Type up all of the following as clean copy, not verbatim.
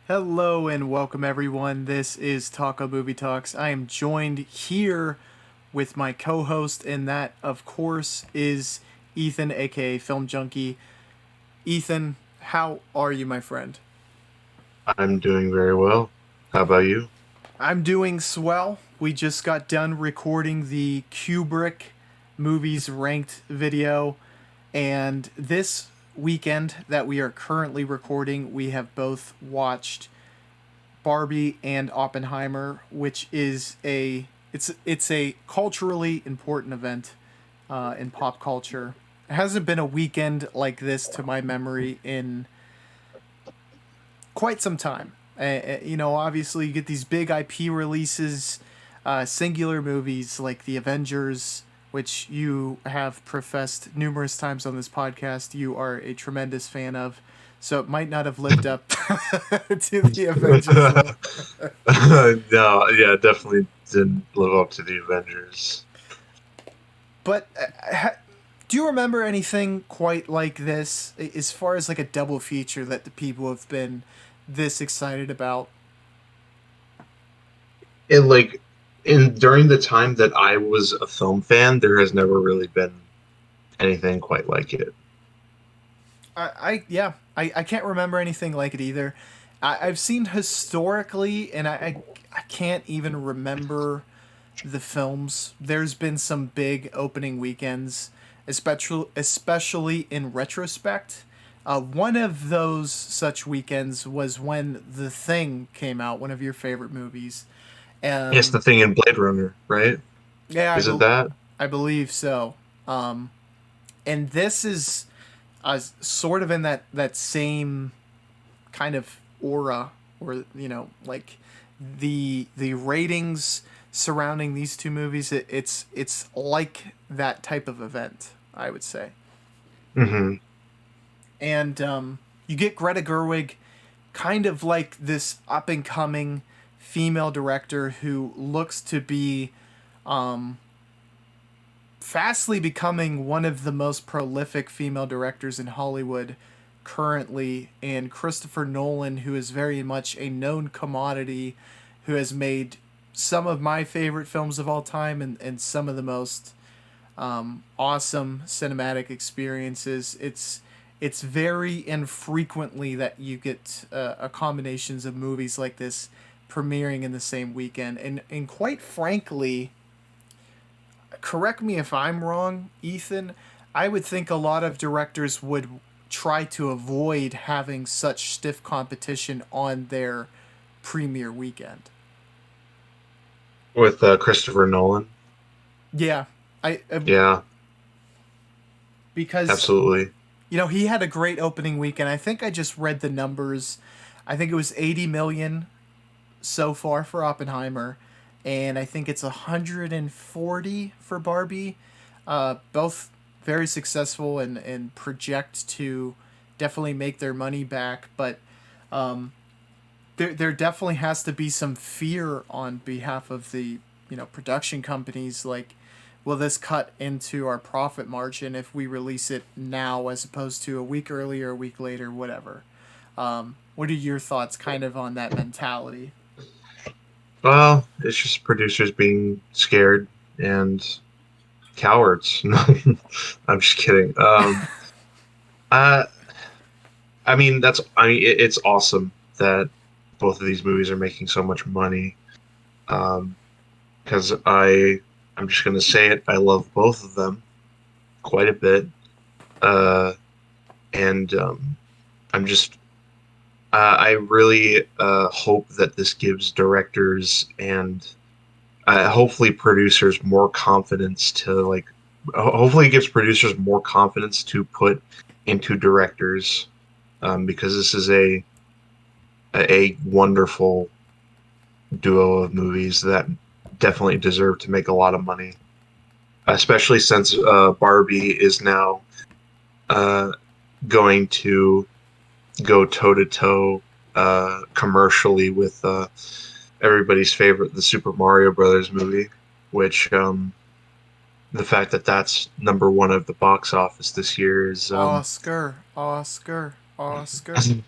Hello and welcome everyone. This is Taco Movie Talks. I am joined here with my co-host, and that, of course, is Ethan, aka Film Junkie. Ethan, how are you, my friend? I'm doing very well. How about you? I'm doing swell. We just got done recording the Kubrick movies ranked video, and this weekend that we are currently recording, we have both watched Barbie and Oppenheimer, which is it's a culturally important event in pop culture. It hasn't been a weekend like this to my memory in quite some time. Obviously, you get these big IP releases, singular movies like the Avengers, which you have professed numerous times on this podcast you are a tremendous fan of. So it might not have lived up to the Avengers level. No, yeah, definitely didn't live up to the Avengers. But do you remember anything quite like this as far as like a double feature that the people have been this excited about? And like in during the time that I was a film fan, there has never really been anything quite like it. I can't remember anything like it either. I've seen historically, and I can't even remember the films. There's been some big opening weekends, especially in retrospect. One of those such weekends was when The Thing came out, one of your favorite movies. It's the Um, thing in Blade Runner, right? yeah, Is it that? I believe so. Um, and this is sort of in that same kind of aura, or like the ratings surrounding these two movies. It's like that type of event, I would say. Hmm. And you get Greta Gerwig, kind of like this up and coming female director who looks to be fastly becoming one of the most prolific female directors in Hollywood currently, and Christopher Nolan, who is very much a known commodity, who has made some of my favorite films of all time, and some of the most awesome cinematic experiences. It's very infrequently that you get a combinations of movies like this premiering in the same weekend, and quite frankly, correct me if I'm wrong, Ethan. I would think a lot of directors would try to avoid having such stiff competition on their premiere weekend. With Christopher Nolan. Yeah, I Yeah, because absolutely. he had a great opening weekend. I think I just read the numbers. I think it was 80 million so far for Oppenheimer, and I think it's 140 for Barbie. Both very successful and project to definitely make their money back, but there definitely has to be some fear on behalf of the production companies. Like, will this cut into our profit margin if we release it now as opposed to a week earlier, a week later, whatever? What are your thoughts, kind of, on that mentality? Well, it's just producers being scared and cowards. I'm just kidding. Uh, it's awesome that both of these movies are making so much money. Because I'm just gonna say it, I love both of them quite a bit. Uh, and I'm just I really hope that this gives directors and hopefully producers more confidence to hopefully it gives producers more confidence to put into directors, because this is a wonderful duo of movies that definitely deserve to make a lot of money, especially since Barbie is now uh, going to go toe to toe commercially with everybody's favorite, the Super Mario Brothers movie, which the fact that that's number one of the box office this year is Oscar, Oscar, Oscar.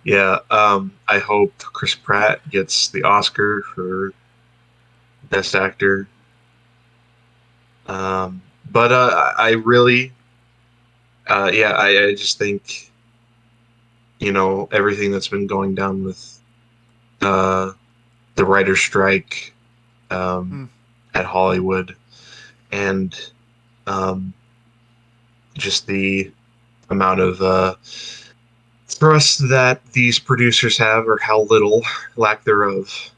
Yeah, I hope Chris Pratt gets the Oscar for Best Actor. But I really, yeah, I just think, everything that's been going down with uh, the writer's strike um, Hmm. at Hollywood and um, just the amount of trust that these producers have, or how little lack thereof,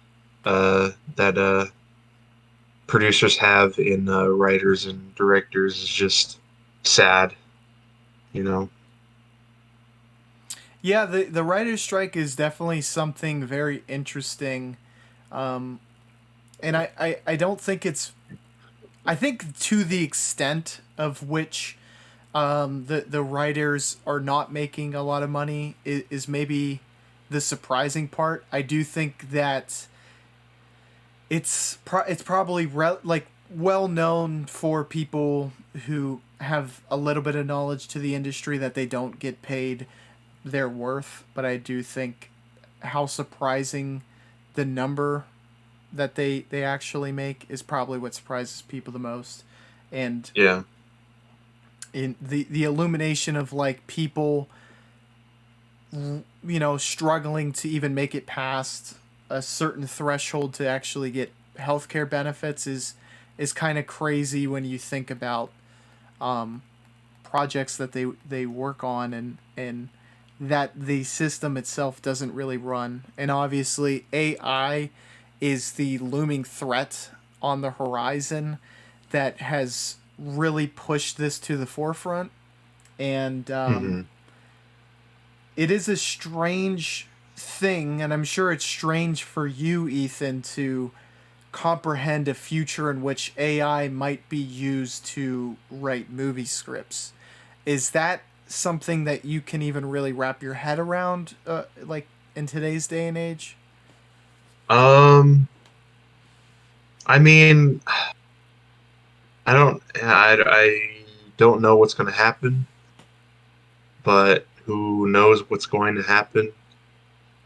that producers have in writers and directors is just sad, you know? Yeah, the writer's strike is definitely something very interesting. Um, and I don't think it's, I think to the extent of which the writers are not making a lot of money is maybe the surprising part. I do think that it's probably like well known for people who have a little bit of knowledge to the industry that they don't get paid their worth. But I do think how surprising the number that they actually make is probably what surprises people the most. And Yeah. in the illumination of like people, struggling to even make it past a certain threshold to actually get healthcare benefits is kind of crazy when you think about um, projects that they work on, and that the system itself doesn't really run. And obviously AI is the looming threat on the horizon that has really pushed this to the forefront. And Hmm. it is a strange thing, and I'm sure it's strange for you, Ethan, to comprehend a future in which AI might be used to write movie scripts. Is that something that you can even really wrap your head around, like in today's day and age? Um, I mean, I don't know what's going to happen, but who knows what's going to happen?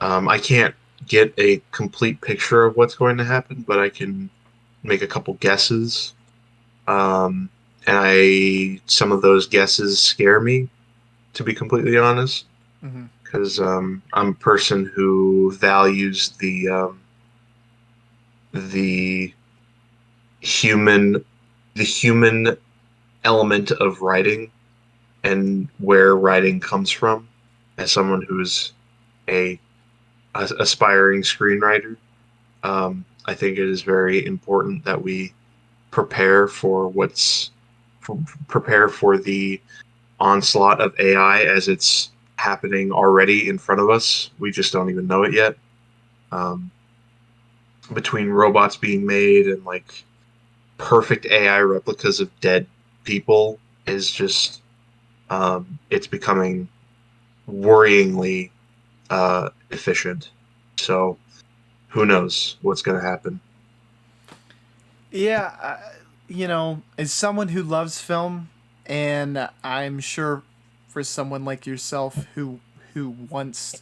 I can't get a complete picture of what's going to happen, but I can make a couple guesses. Um, and some of those guesses scare me, to be completely honest, Mm-hmm. because I'm a person who values the human the human element of writing and where writing comes from. As someone who's a, aspiring screenwriter, I think it is very important that we prepare for prepare for the onslaught of AI as it's happening already in front of us. We just don't even know it yet. Um, between robots being made and like perfect AI replicas of dead people is just it's becoming worryingly efficient. So who knows what's going to happen? Yeah, as someone who loves film, and I'm sure for someone like yourself who wants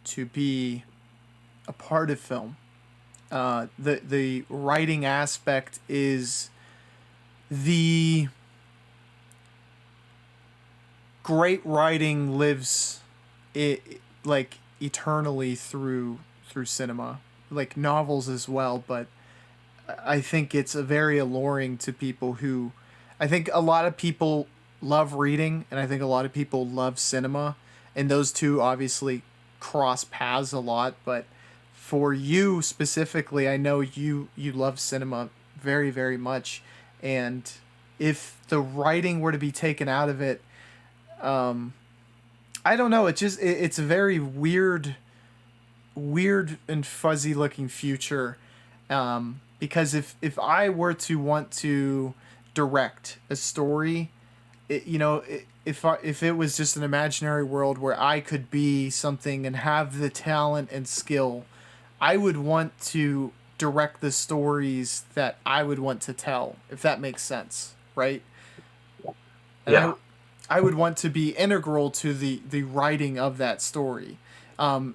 to be a part of film, the writing aspect is the great writing lives it like eternally through cinema, like novels as well. But I think it's a very alluring to people who, I think a lot of people love reading, and I think a lot of people love cinema, and those two obviously cross paths a lot. But for you specifically, I know you love cinema very very much, and if the writing were to be taken out of it, um, I don't know. It's a very weird and fuzzy looking future. Because if I were to want to direct a story, if it was just an imaginary world where I could be something and have the talent and skill, I would want to direct the stories that I would want to tell, if that makes sense, right? And Yeah. I would want to be integral to the writing of that story.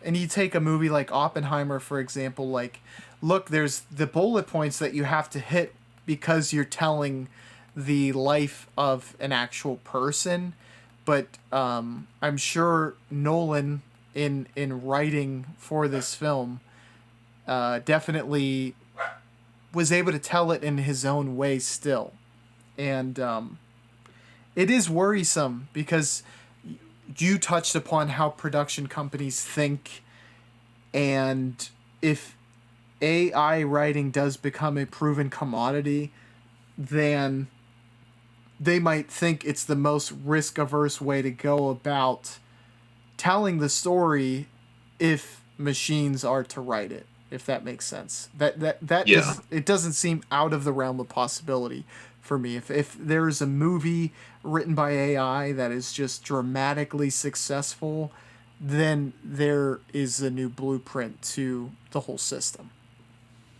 And you take a movie like Oppenheimer, for example, like, look, there's the bullet points that you have to hit because you're telling the life of an actual person. But I'm sure Nolan, in writing for this film, definitely was able to tell it in his own way still. And it is worrisome because you touched upon how production companies think, and if AI writing does become a proven commodity, then they might think it's the most risk averse way to go about telling the story if machines are to write it, if that makes sense. That Yeah. does, it doesn't seem out of the realm of possibility for me. If there is a movie written by AI that is just dramatically successful, then there is a new blueprint to the whole system.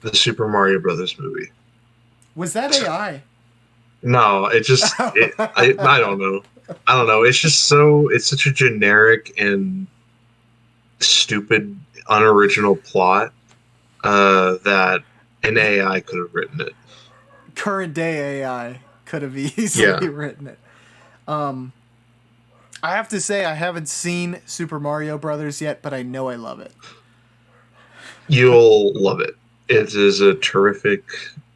The Super Mario Brothers movie. Was that AI? No, it just I don't know. I don't know. It's just so it's such a generic and stupid, unoriginal plot that an AI could have written it. Current day AI could have Yeah, easily written it. I have to say I haven't seen Super Mario Brothers yet, but I know I love it. you'll love it. It is a terrific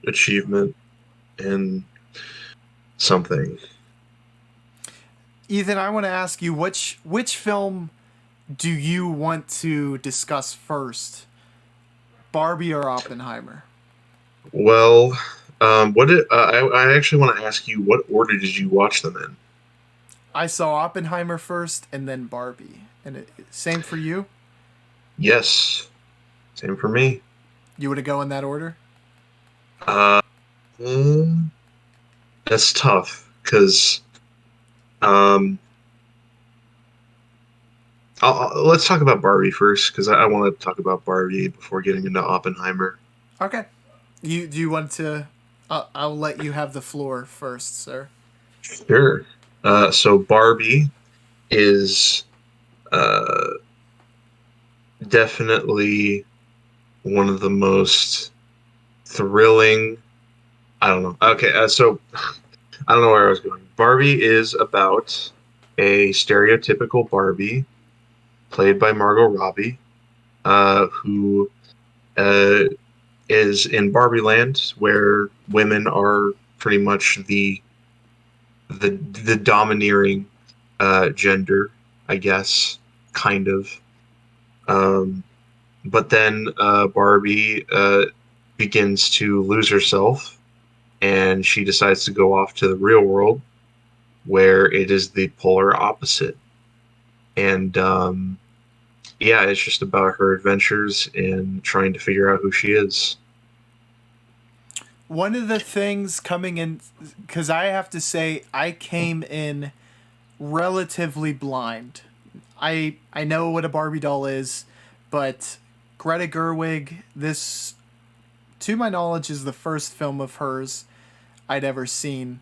achievement and something. Ethan, I want to ask you which film do you want to discuss first? Barbie or Oppenheimer? Well, what did I actually want to ask you? What order did you watch them in? I saw Oppenheimer first and then Barbie. And same for you? Yes, same for me. You would go in that order? Uh, mm, that's tough because um, let's talk about Barbie first because I want to talk about Barbie before getting into Oppenheimer. Okay. You do you want to I'll let you have the floor first, sir. Sure. So Barbie is uh, definitely one of the most thrilling. I don't know. Okay, so I don't know where I was going. Barbie is about a stereotypical Barbie played by Margot Robbie, who uh, is in Barbie Land, where women are pretty much the domineering gender, I guess, kind of. Um, but then Barbie begins to lose herself, and she decides to go off to the real world, where it is the polar opposite. And yeah, it's just about her adventures and trying to figure out who she is. One of the things coming in, cuz I have to say I came in relatively blind. I know what a Barbie doll is, but Greta Gerwig, this to my knowledge is the first film of hers I'd ever seen.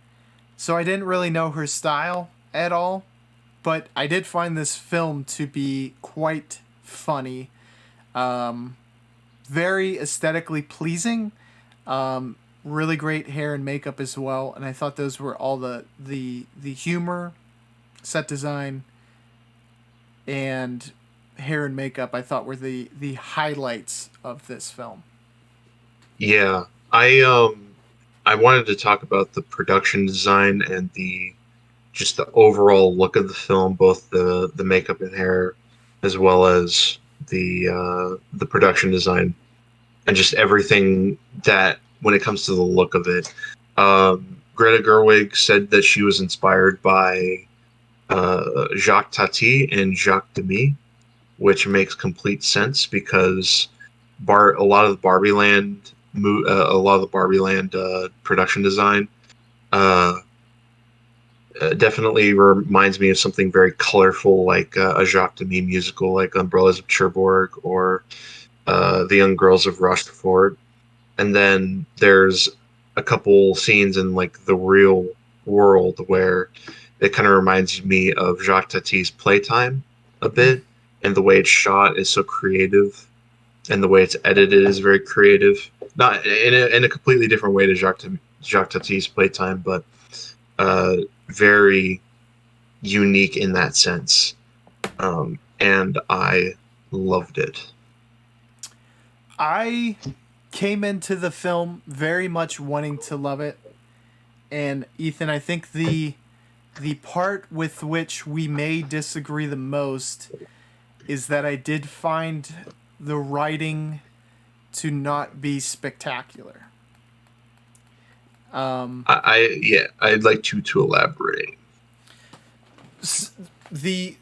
So I didn't really know her style at all, but I did find this film to be quite funny, um, very aesthetically pleasing, really great hair and makeup as well, and I thought those were all the humor, set design, and hair and makeup I thought were the highlights of this film. Yeah, I wanted to talk about the production design and the just the overall look of the film, both the makeup and hair, as well as the production design and just everything that when it comes to the look of it. Greta Gerwig said that she was inspired by Jacques Tati and Jacques Demy, which makes complete sense because a lot of the Barbie Land a lot of the Barbie Land production design uh, definitely reminds me of something very colorful, like a Jacques Demy musical, like Umbrellas of Cherbourg or The Young Girls of Rochefort. And then there's a couple scenes in like the real world where it kind of reminds me of Jacques Tati's Playtime a bit, and the way it's shot is so creative, and the way it's edited is very creative. Not in a completely different way to Jacques Tati's playtime, but very unique in that sense. And I loved it. I came into the film very much wanting to love it, and Ethan, I think the part with which we may disagree the most is that I did find the writing to not be spectacular. Yeah, I'd like you to elaborate. The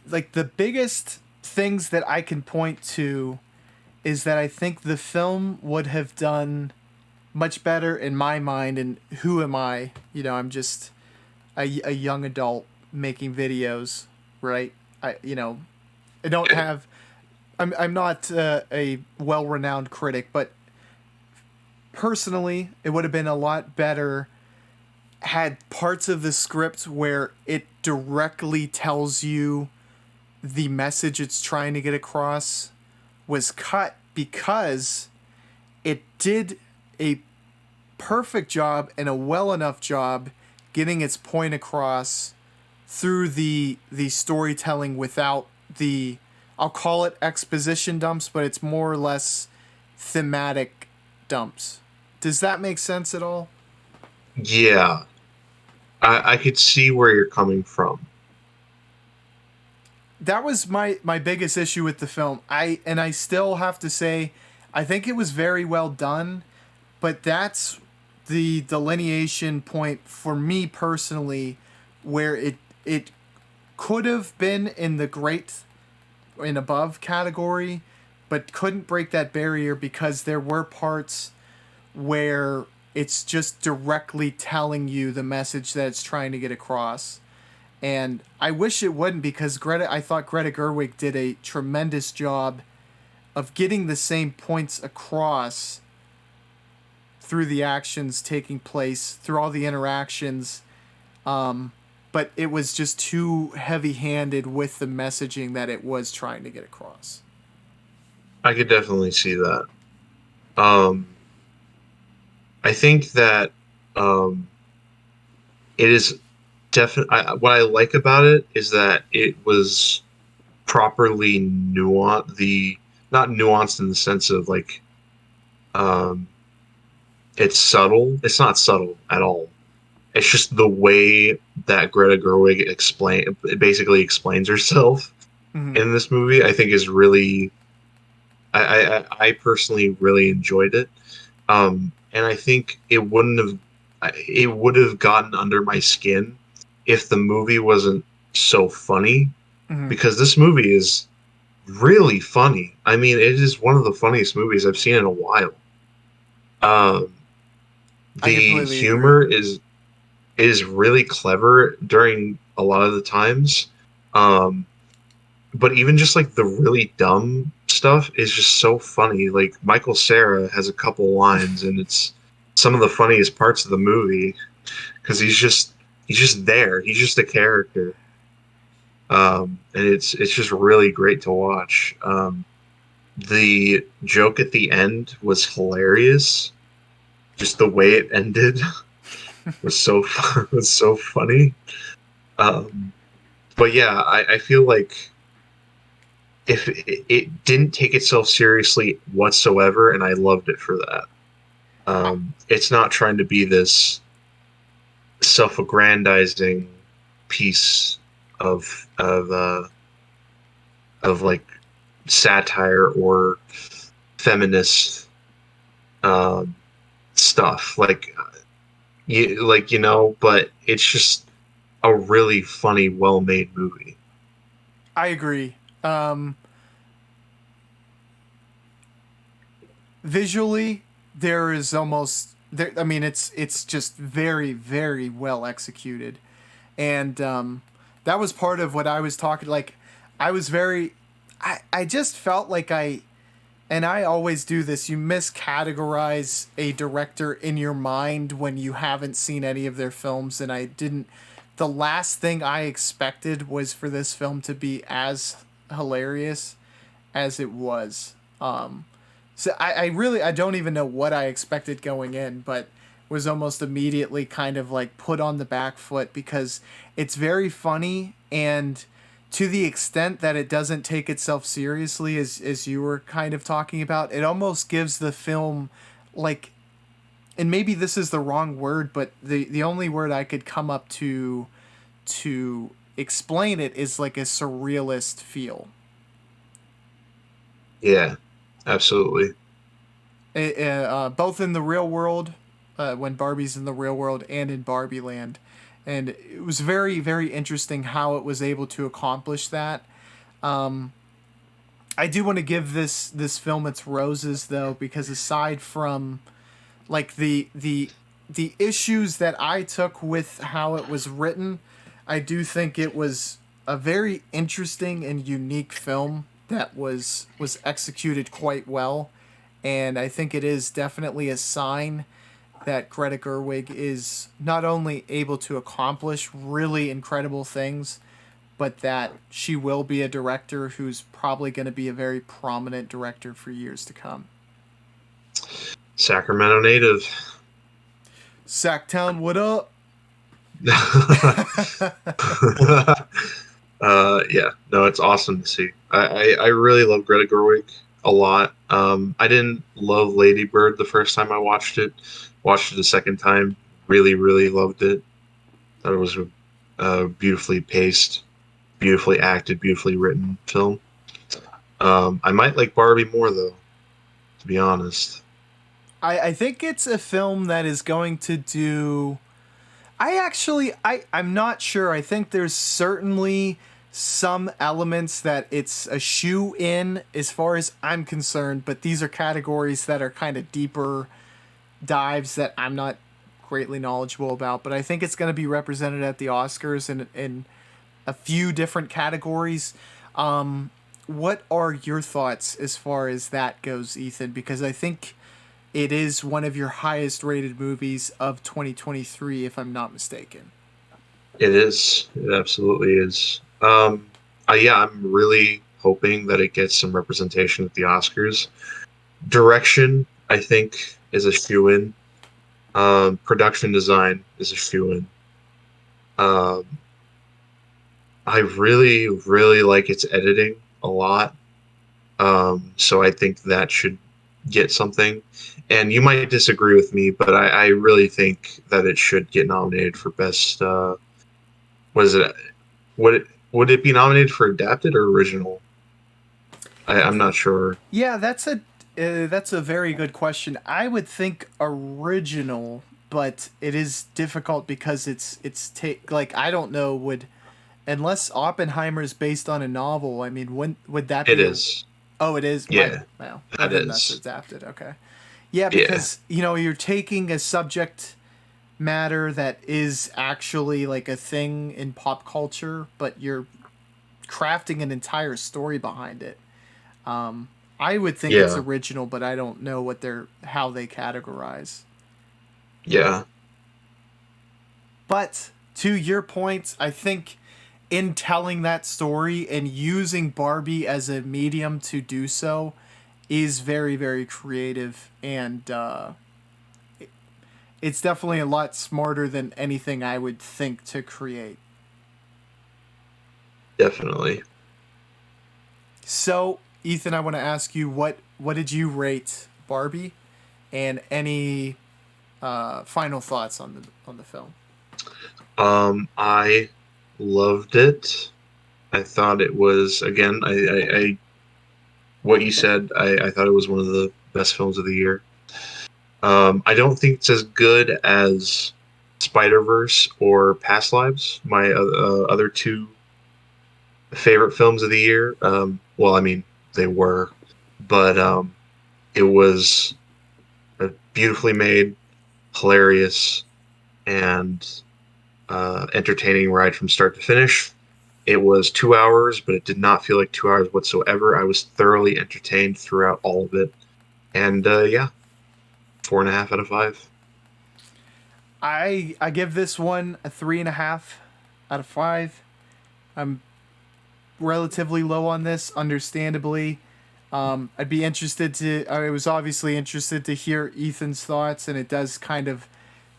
biggest things that I can point to is that I think the film would have done much better in my mind. And who am I? I'm just a young adult making videos, right? I don't have. I'm not a well-renowned critic, but personally, it would have been a lot better had parts of the script where it directly tells you the message it's trying to get across was cut, because it did a perfect job and a well enough job getting its point across through the storytelling without the, I'll call it exposition dumps, but it's more or less thematic dumps. Does that make sense at all? Yeah, I could see where you're coming from. That was my biggest issue with the film. I still have to say I think it was very well done, but that's the delineation point for me personally where it could have been in the great and above category, but couldn't break that barrier because there were parts where it's just directly telling you the message that it's trying to get across. And I wish it wouldn't, because I thought Greta Gerwig did a tremendous job of getting the same points across through the actions taking place, through all the interactions. But it was just too heavy-handed with the messaging that it was trying to get across. I could definitely see that. Um, I think that um, it is definitely what I like about it is that it was properly nuanced. The Not nuanced in the sense of like um, it's subtle. It's not subtle at all. It's just the way that Greta Gerwig basically explains herself Mm-hmm. in this movie. I think is really. I personally really enjoyed it. And I think it would have gotten under my skin if the movie wasn't so funny, Mm-hmm. because this movie is really funny. I mean, it is one of the funniest movies I've seen in a while. Um, I the completely agree. humor is really clever during a lot of the times. Um, but even just like the really dumb stuff is just so funny. Like Michael Cera has a couple lines, and it's some of the funniest parts of the movie because he's just there. He's just a character, and it's just really great to watch. The joke at the end was hilarious. Just the way it ended was so was so funny. Um, but yeah, I feel like if it didn't take itself seriously whatsoever, and I loved it for that. It's not trying to be this self-aggrandizing piece of like satire or feminist um, stuff. But it's just a really funny, well-made movie. I agree. Um, Visually, there is almost there. I mean, it's just very very well executed, and that was part of what I was talking. Like, I was very, I just felt like and I always do this. You miscategorize a director in your mind when you haven't seen any of their films, and I didn't. The last thing I expected was for this film to be as hilarious. as it was. So I really I don't even know what I expected going in, but was almost immediately kind of like put on the back foot because it's very funny, and to the extent that it doesn't take itself seriously, as you were kind of talking about, it almost gives the film like, and maybe this is the wrong word, but the only word I could come up to explain it is like a surrealist feel. Yeah, absolutely. Both in the real world, when Barbie's in the real world, and in Barbie Land. And it was very, very interesting how it was able to accomplish that. I do want to give this film its roses though, because aside from like the issues that I took with how it was written, I do think it was a very interesting and unique film that was executed quite well, and I think it is definitely a sign that Greta Gerwig is not only able to accomplish really incredible things, but that she will be a director who's probably going to be a very prominent director for years to come. Sacramento native. Sacktown, what up? Yeah, no, it's awesome to see. I really love Greta Gerwig a lot. I didn't love Lady Bird the first time I watched it. Watched it a second time. Really, really loved it. Thought it was a beautifully paced, beautifully acted, beautifully written film. I might like Barbie more though, to be honest. I think it's a film that is going to do. I'm not sure. I think there's certainly some elements that it's a shoe in as far as I'm concerned, but these are categories that are kind of deeper dives that I'm not greatly knowledgeable about. But I think it's going to be represented at the Oscars in a few different categories. What are your thoughts as far as that goes, Ethan? Because I think it is one of your highest rated movies of 2023, if I'm not mistaken. It is. It absolutely is. Yeah, I'm really hoping that it gets some representation at the Oscars. Direction, I think, is a shoe in. Production design is a shoe in. Um, I really, really like its editing a lot. So I think that should get something. And you might disagree with me, but I really think that it should get nominated for best. What is it? Would it be nominated for adapted or original? I'm not sure. Yeah, that's a very good question. I would think original, but it is difficult because like I don't know, would, unless Oppenheimer is based on a novel. I mean, when would that It be a? is. Oh, it is. My Yeah, well, that then that's is. adapted. Okay. Yeah, Yeah, because you're taking a subject matter that is actually like a thing in pop culture, but you're crafting an entire story behind it. I would think it's yeah, original, but I don't know how they categorize. yeah, But to your point, I think in telling that story and using Barbie as a medium to do so is very, very creative, and it's definitely a lot smarter than anything I would think to create. definitely. So, Ethan, I want to ask you what did you rate Barbie, and any final thoughts on the film? I loved it. I thought it was again. I what you said. I thought it was one of the best films of the year. I don't think it's as good as Spider Verse or Past Lives, my other two favorite films of the year. Well, I mean they were, but it was a beautifully made, hilarious, and entertaining ride from start to finish. It was 2 hours, but it did not feel like 2 hours whatsoever. I was thoroughly entertained throughout all of it, and yeah, 4.5 out of 5. I give this one a 3.5 out of 5. I'm relatively low on this, understandably. I'd be interested to. I was obviously interested to hear Ethan's thoughts, and it does kind of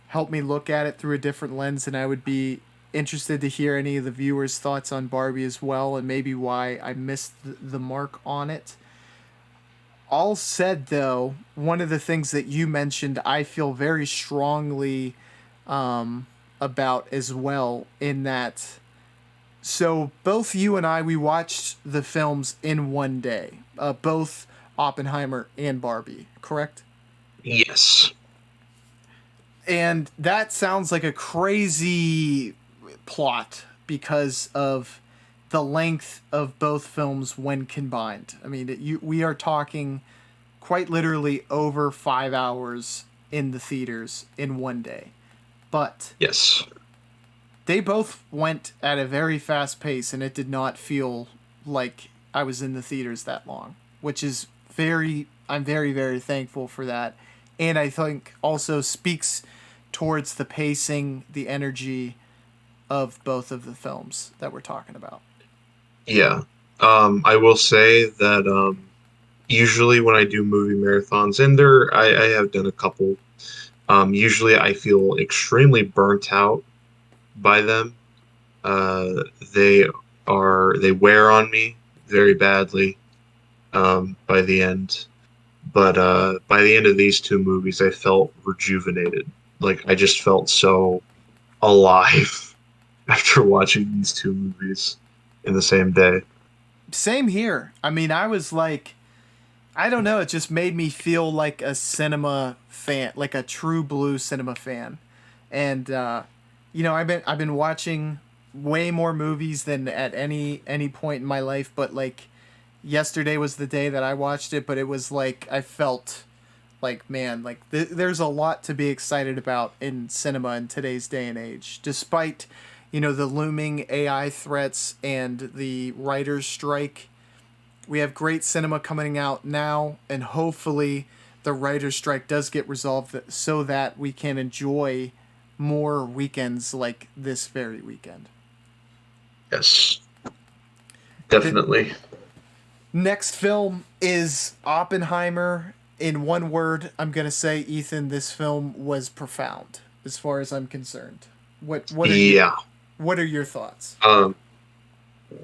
help me look at it through a different lens. And I would be interested to hear any of the viewers' thoughts on Barbie as well, and maybe why I missed the mark on it. All said, though, one of the things that you mentioned, I feel very strongly about as well, in that. So both you and I, we watched the films in one day, both Oppenheimer and Barbie, correct? Yes. And that sounds like a crazy plot because of the length of both films when combined. I mean, we are talking quite literally over 5 hours in the theaters in one day. But Yes. they both went at a very fast pace, and it did not feel like I was in the theaters that long, which is I'm very, very thankful for that. And I think also speaks towards the pacing, the energy of both of the films that we're talking about. Yeah. I will say that usually when I do movie marathons, and I have done a couple, usually I feel extremely burnt out by them. Uh, they they wear on me very badly by the end. But by the end of these two movies, I felt rejuvenated. Like I just felt so alive after watching these two movies in the same day. Same here. I mean, I was like, I don't know, it just made me feel like a cinema fan, like a true blue cinema fan. And I've been watching way more movies than at any point in my life, but like yesterday was the day that I watched it, but it was like I felt like, man, like there's a lot to be excited about in cinema in today's day and age, despite the looming AI threats and the writers strike. We have great cinema coming out now, and hopefully the writer's strike does get resolved so that we can enjoy more weekends like this very weekend. Yes, The definitely. next film is Oppenheimer. In one word, I'm going to say, Ethan, this film was profound as far as I'm concerned. Yeah. What are your thoughts? Um,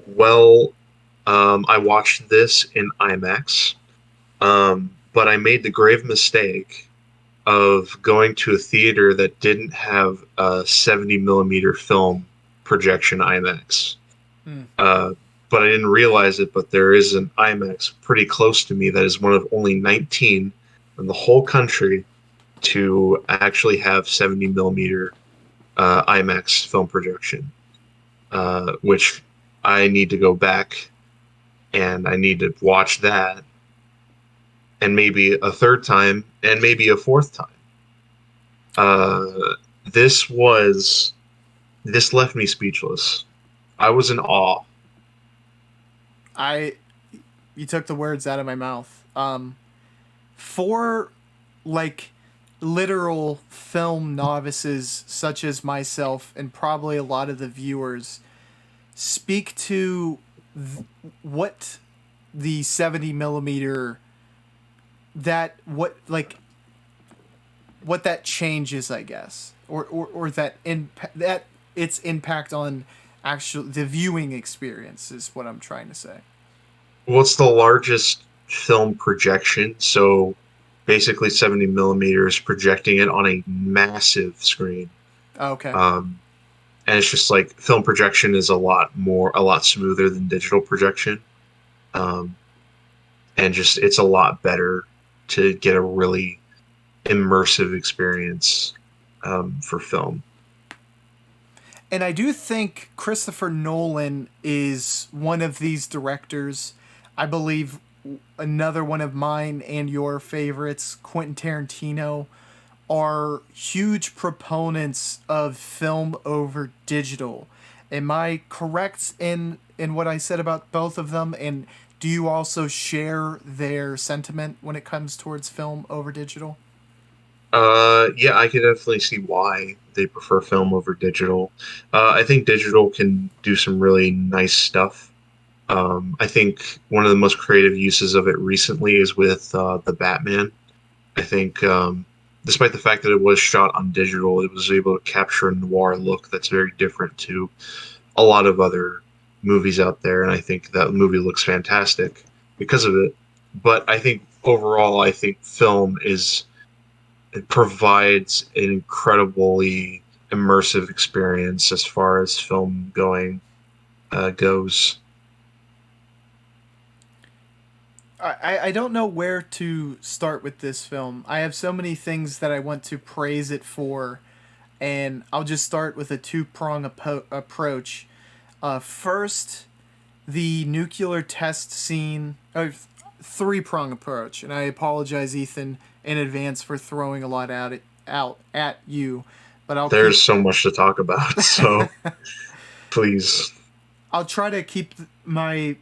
well, I watched this in IMAX, but I made the grave mistake of going to a theater that didn't have a 70 millimeter film projection IMAX. Hmm. Uh, but I didn't realize it, but there is an IMAX pretty close to me that is one of only 19 in the whole country to actually have 70 millimeter IMAX film projection, which I need to go back and I need to watch that and maybe a third time and maybe a fourth time. Uh, this was this left me speechless. I was in awe. I You took the words out of my mouth. For like literal film novices such as myself and probably a lot of the viewers, speak to what the 70 millimeter, that what that changes, I guess, or that its impact on actual the viewing experience is what I'm trying to say. What's the largest film projection? So basically 70 millimeters projecting it on a massive screen. Okay. Um, and it's just like film projection is a lot smoother than digital projection. Um, and just it's a lot better to get a really immersive experience for film. And I do think Christopher Nolan is one of these directors. I believe another one of mine and your favorites, Quentin Tarantino, are huge proponents of film over digital. Am I correct in what I said about both of them? And do you also share their sentiment when it comes towards film over digital? Yeah, I could definitely see why they prefer film over digital. I think digital can do some really nice stuff. I think one of the most creative uses of it recently is with the Batman. I think, despite the fact that it was shot on digital, it was able to capture a noir look that's very different to a lot of other movies out there, and I think that movie looks fantastic because of it. But I think overall, I think film is it provides an incredibly immersive experience as far as film going goes. I don't know where to start with this film. I have so many things that I want to praise it for, and I'll just start with a approach. First, the nuclear test scene, three-prong approach, and I apologize, Ethan, in advance for throwing a lot out at you, but There's so much to talk about, so please. I'll try to keep my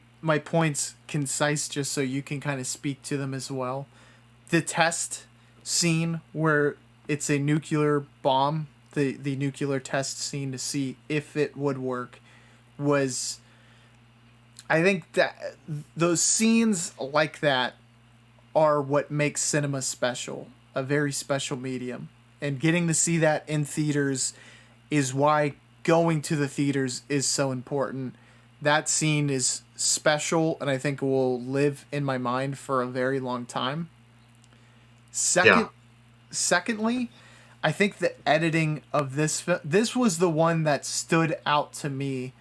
points concise just so you can kind of speak to them as well. The test scene where it's a nuclear bomb, the nuclear test scene to see if it would work was, I think that those scenes like that are what makes cinema special, a very special medium. And getting to see that in theaters is why going to the theaters is so important. That scene is special, and I think will live in my mind for a very long time. Yeah. Second, secondly, I think the editing of this was the one that stood out to me.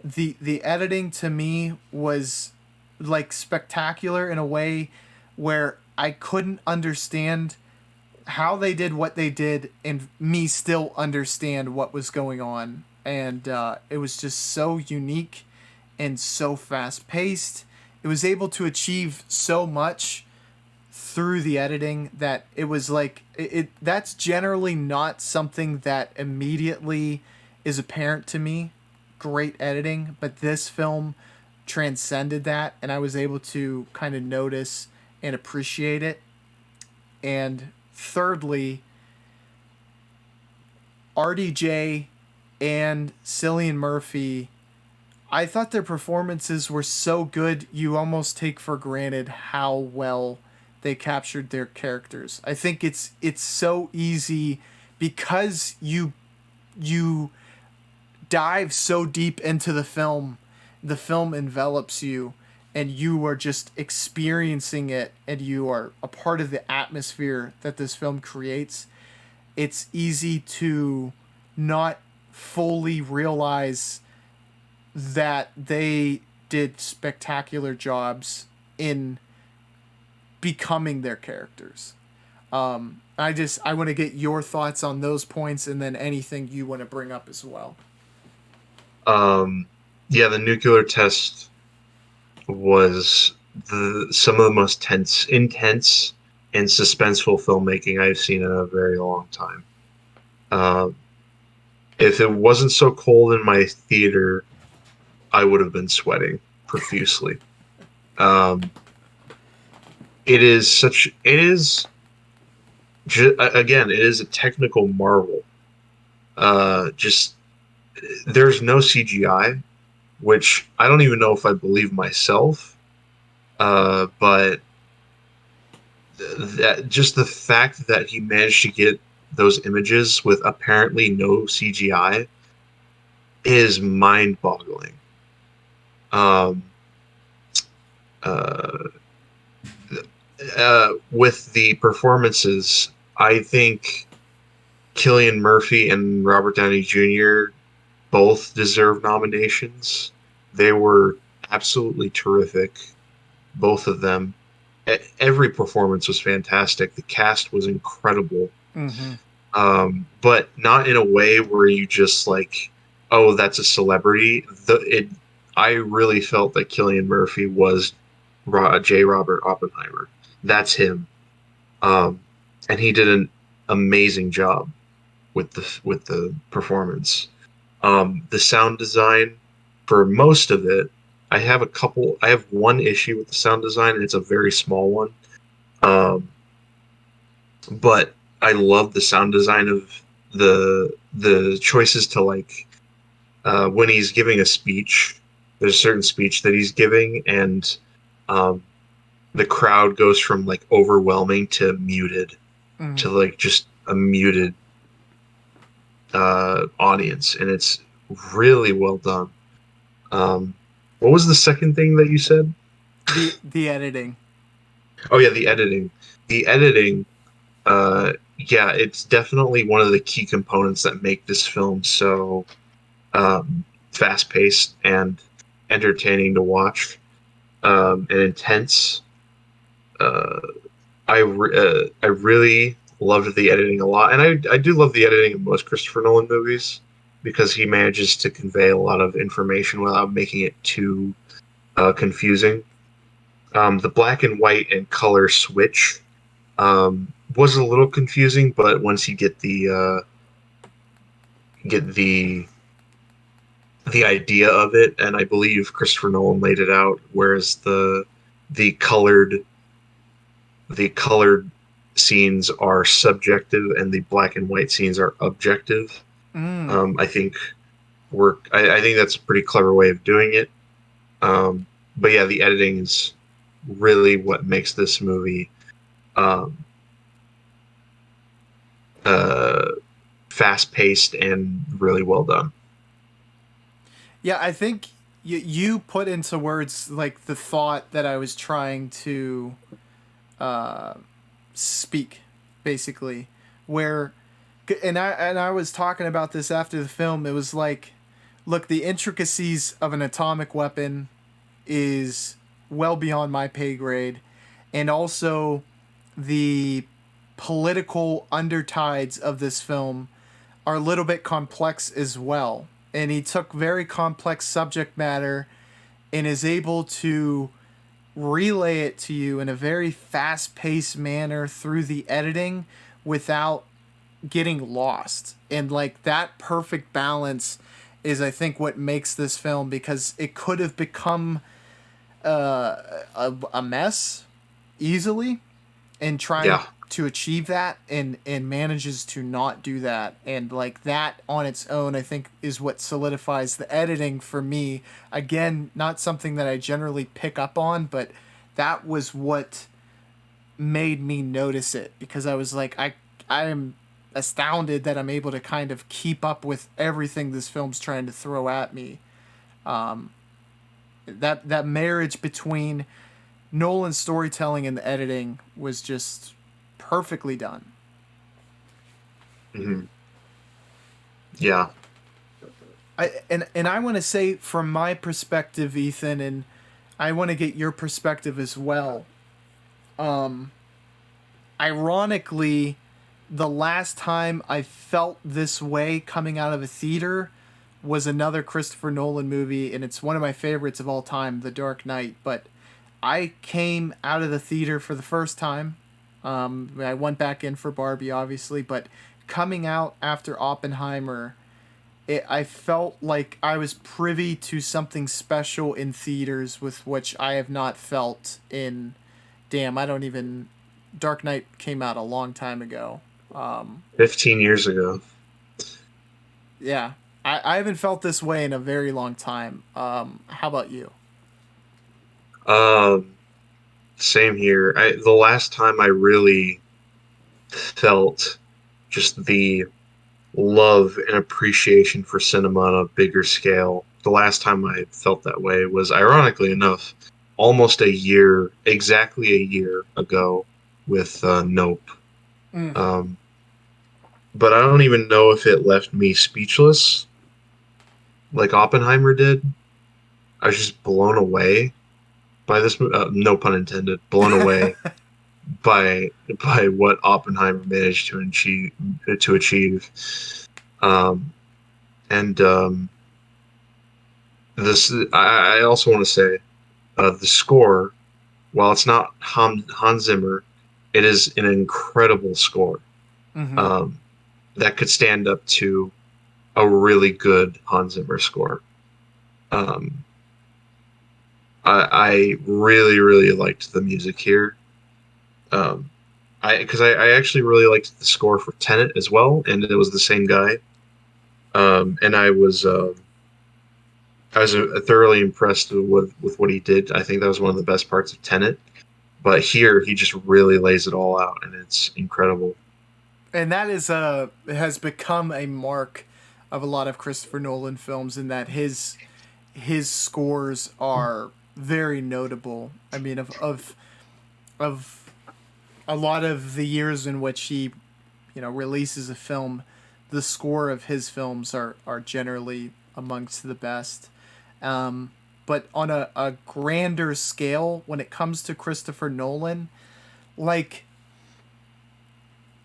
The editing to me was like spectacular in a way where I couldn't understand how they did what they did and me still understand what was going on. And it was just so unique and so fast paced. It was able to achieve so much through the editing that it was like that's generally not something that immediately is apparent to me. Great editing, but this film transcended that, and I was able to kind of notice and appreciate it. And thirdly, RDJ and Cillian Murphy, I thought their performances were so good you almost take for granted how well they captured their characters. I think it's so easy because you dive so deep into the film envelops you and you are just experiencing it and you are a part of the atmosphere that this film creates. It's easy to not fully realize that they did spectacular jobs in becoming their characters. I want to get your thoughts on those points and then anything you want to bring up as well. Um, yeah, the nuclear test was some of the most intense, and suspenseful filmmaking I've seen in a very long time. Uh, if it wasn't so cold in my theater, I would have been sweating profusely. Um, it is such. It is again. It is a technical marvel. Just there's no CGI, which I don't even know if I believe myself. But that just the fact that he managed to get those images with apparently no CGI is mind-boggling. Um, uh, with the performances, I think Cillian Murphy and Robert Downey Jr. both deserve nominations. They were absolutely terrific, both of them. Every performance was fantastic. The cast was incredible. Mm-hmm. But not in a way where you just like, oh, that's a celebrity. I really felt that Cillian Murphy was J. Robert Oppenheimer. That's him, um, and he did an amazing job with the performance. The sound design for most of it, I have a couple. I have one issue with the sound design, and it's a very small one. Um, but I love the sound design of the choices to like when he's giving a speech. there's a certain speech that he's giving, and um, the crowd goes from like overwhelming to muted Mm. to like just a muted audience, and it's really well done. Um, what was the second thing that you said? The editing. Oh yeah, the editing. The editing, yeah, it's definitely one of the key components that make this film so fast paced and entertaining to watch, and intense. Uh, I really loved the editing a lot, and I do love the editing of most Christopher Nolan movies because he manages to convey a lot of information without making it too confusing. The black and white and color switch was a little confusing, but once you get the idea of it, and I believe Christopher Nolan laid it out, whereas the colored the colored scenes are subjective and the black and white scenes are objective. Mm. I think I think that's a pretty clever way of doing it. Um, but yeah, the editing is really what makes this movie um, uh, fast paced and really well done. Yeah, I think you put into words like the thought that I was trying to uh, speak, basically, where and I was talking about this after the film. It was like, look, the intricacies of an atomic weapon is well beyond my pay grade, and also the political undertides of this film are a little bit complex as well. And he took very complex subject matter and is able to relay it to you in a very fast paced manner through the editing without getting lost. And like that perfect balance is, I think, what makes this film, because it could have become a mess easily, and trying Yeah. to achieve that, and manages to not do that. And like that on its own, I think, is what solidifies the editing for me. Again, not something that I generally pick up on, but that was what made me notice it, because I was like, I am astounded that I'm able to kind of keep up with everything this film's trying to throw at me. That marriage between Nolan's storytelling and the editing was just perfectly done. Hmm. Yeah. And I want to say, from my perspective, Ethan, and I want to get your perspective as well. Um, Ironically, the last time I felt this way coming out of a theater was another Christopher Nolan movie, and it's one of my favorites of all time, The Dark Knight. But I came out of the theater for the first time. I went back in for Barbie, obviously, but coming out after Oppenheimer, I felt like I was privy to something special in theaters with which I have not felt in. Damn, I don't even. Dark Knight came out a long time ago. 15 years ago. Yeah, I haven't felt this way in a very long time. How about you? Um, Same here. The last time I really felt just the love and appreciation for cinema on a bigger scale, the last time I felt that way was, ironically enough, almost exactly a year ago with Nope. Mm. Um, but I don't even know if it left me speechless like Oppenheimer did. I was just blown away by this. No pun intended. Blown away by what Oppenheimer managed to achieve. Um, and this I also want to say the score, while it's not Hans Zimmer, it is an incredible score Mm-hmm. um, that could stand up to a really good Hans Zimmer score. Um, I really really liked the music here. Um, I actually really liked the score for Tenet as well, and it was the same guy. And I was thoroughly impressed with what he did. I think that was one of the best parts of Tenet. But here, he just really lays it all out, and it's incredible. And that is has become a mark of a lot of Christopher Nolan films in that his scores are very notable. I mean, of a lot of the years in which he, releases a film, the score of his films are generally amongst the best. But on a grander scale, when it comes to Christopher Nolan, like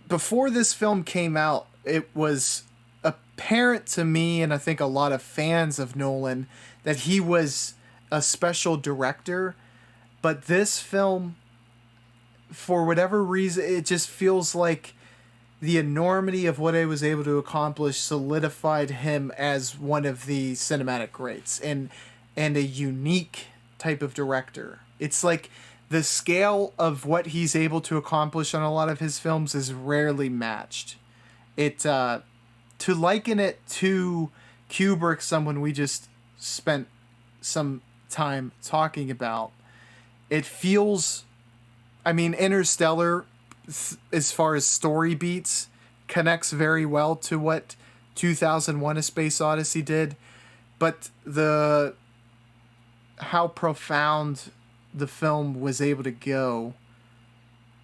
before this film came out, it was apparent to me, and I think a lot of fans of Nolan, that he was a special director. But this film, for whatever reason, it just feels like the enormity of what I was able to accomplish solidified him as one of the cinematic greats and a unique type of director. It's like the scale of what he's able to accomplish on a lot of his films is rarely matched. It To liken it to Kubrick, someone we just spent some time talking about, it feels, I mean, Interstellar, as far as story beats, connects very well to what 2001: A Space Odyssey did, but the how profound the film was able to go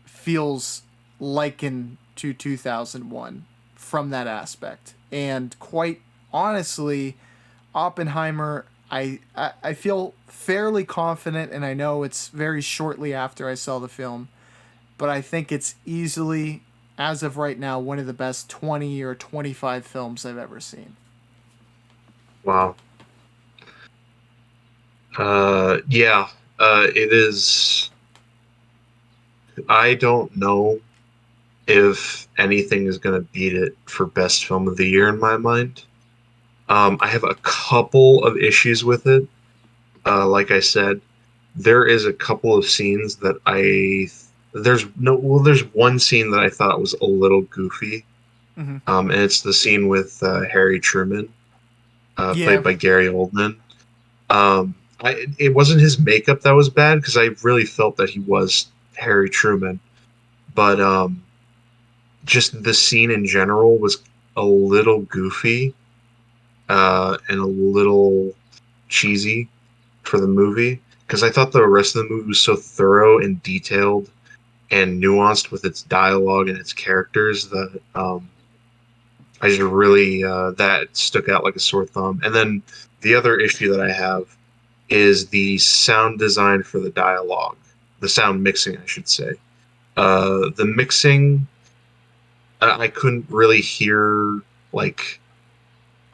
feels likened to 2001 from that aspect. And quite honestly, Oppenheimer, I feel fairly confident, and I know it's very shortly after I saw the film, but I think it's easily, as of right now, one of the best 20 or 25 films I've ever seen. Wow. Yeah. It is. I don't know if anything is going to beat it for best film of the year in my mind. I have a couple of issues with it. Like I said, there is a couple of scenes that there's one scene that I thought was a little goofy. Mm-hmm. And it's the scene with Harry Truman, played Yeah. by Gary Oldman. It wasn't his makeup that was bad because I really felt that he was Harry Truman, but just the scene in general was a little goofy and a little cheesy for the movie because I thought the rest of the movie was so thorough and detailed and nuanced with its dialogue and its characters that I just really that stuck out like a sore thumb. And then the other issue that I have is the sound design for the dialogue, the sound mixing, I should say. The mixing, I couldn't really hear like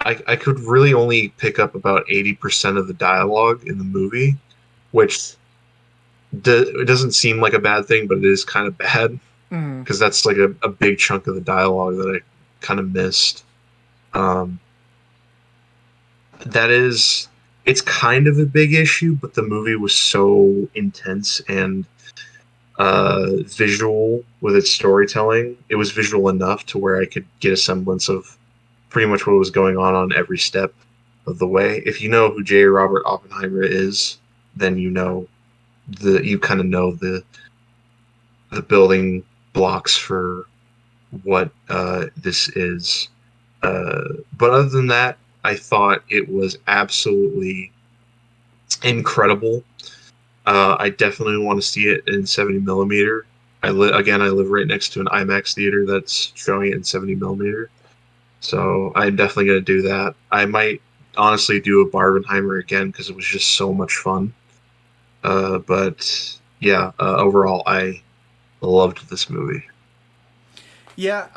I could really only pick up about 80% of the dialogue in the movie, which it doesn't seem like a bad thing, but it is kind of bad Mm. because that's like a big chunk of the dialogue that I kind of missed. Um, that is, it's kind of a big issue, but the movie was so intense and visual with its storytelling. It was visual enough to where I could get a semblance of pretty much what was going on every step of the way. If you know who J. Robert Oppenheimer is, then you kind of know the building blocks for what this is. But other than that, I thought it was absolutely incredible. I definitely want to see it in 70 millimeter. I live right next to an IMAX theater that's showing it in 70 millimeter. So I'm definitely going to do that. I might honestly do a Barbenheimer again because it was just so much fun. But yeah, overall, I loved this movie. Yeah,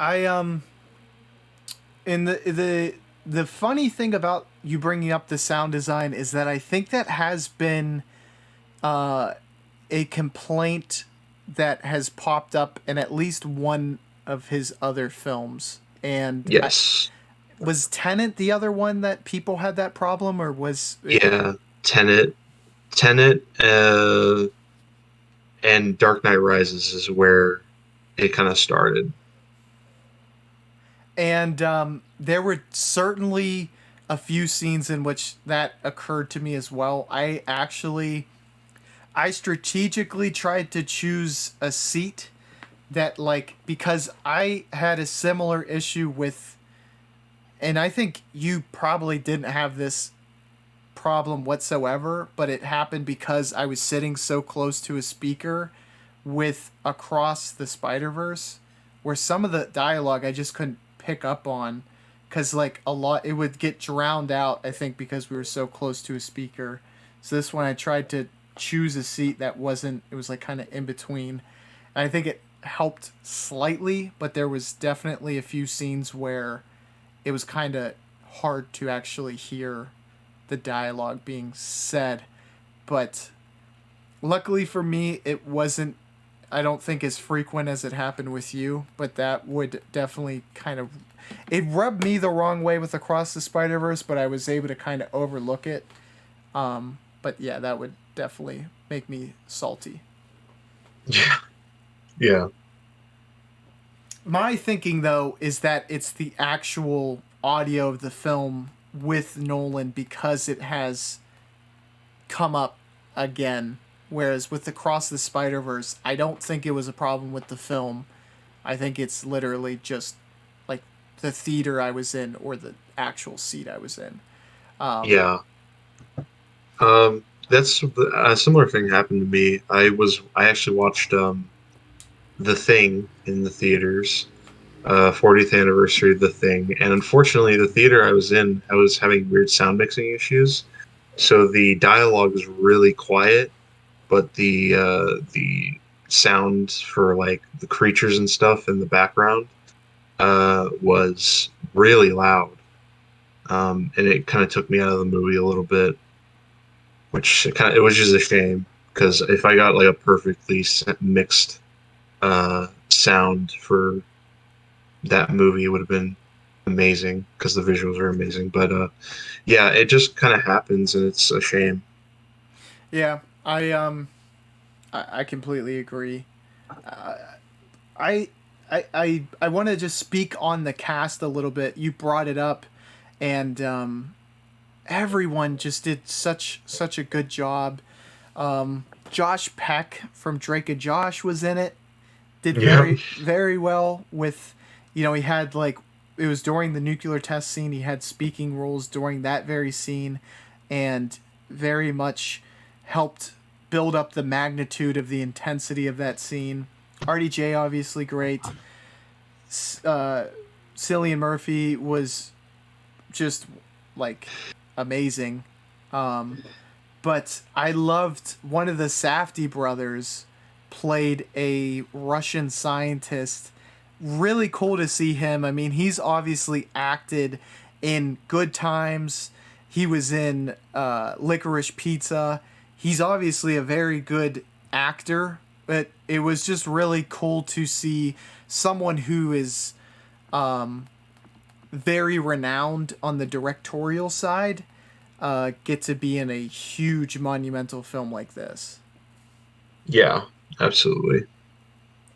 and the funny thing about you bringing up the sound design is that I think that has been uh, a complaint that has popped up in at least one of his other films. And Yes. was Tenet the other one that people had that problem, or was it? Yeah. Tenet. Tenet and Dark Knight Rises is where it kind of started. And there were certainly a few scenes in which that occurred to me as well. I strategically tried to choose a seat that, like, because I had a similar issue with, and I think you probably didn't have this problem whatsoever, but it happened because I was sitting so close to a speaker with Across the Spider-Verse, where some of the dialogue I just couldn't pick up on because, like, a lot, it would get drowned out, I think, because we were so close to a speaker. So this one I tried to choose a seat that wasn't, it was like kind of in between. And I think it helped slightly, but there was definitely a few scenes where it was kind of hard to actually hear the dialogue being said. But luckily for me, it wasn't, I don't think, as frequent as it happened with you, but that would definitely kind of, it rubbed me the wrong way with Across the Spider Verse, but I was able to kind of overlook it. But yeah, that would definitely make me salty. Yeah. Yeah. My thinking, though, is that it's the actual audio of the film with Nolan because it has come up again. Whereas with Across the Spider Verse, I don't think it was a problem with the film. I think it's literally just like the theater I was in or the actual seat I was in. Um, Yeah. That's a similar thing happened to me. I actually watched The Thing in the theaters, 40th anniversary of The Thing, and unfortunately, the theater I was in, I was having weird sound mixing issues, so the dialogue is really quiet, but the sound for like the creatures and stuff in the background was really loud, and it kind of took me out of the movie a little bit, which it was just a shame because if I got like a perfectly mixed sound for that movie, it would have been amazing because the visuals are amazing. But yeah, it just kind of happens, and it's a shame. yeah, I completely agree. I I want to just speak on the cast a little bit. You brought it up, and everyone just did such a good job. Josh Peck from Drake and Josh was in it. Did Yeah. very well with, he had like, it was during the nuclear test scene. He had speaking roles during that very scene, and very much helped build up the magnitude of the intensity of that scene. RDJ obviously great. Uh, Cillian Murphy was just like amazing. Um, but I loved one of the Safdie brothers played a Russian scientist. Really cool to see him. I mean, he's obviously acted in Good Times. He was in Licorice Pizza. He's obviously a very good actor, but it was just really cool to see someone who is very renowned on the directorial side get to be in a huge monumental film like this. Yeah, absolutely.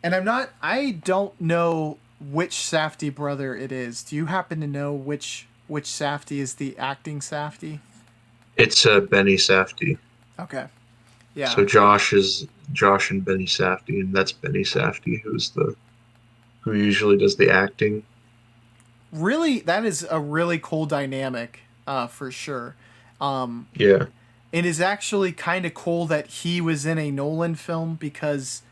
And I don't know which Safdie brother it is. Do you happen to know which Safdie is the acting Safdie? It's Benny Safdie. Okay. Yeah. So Josh is Josh and Benny Safdie, and that's Benny Safdie who usually does the acting. Really, that is a really cool dynamic, for sure. Um, Yeah. it is actually kind of cool that he was in a Nolan film because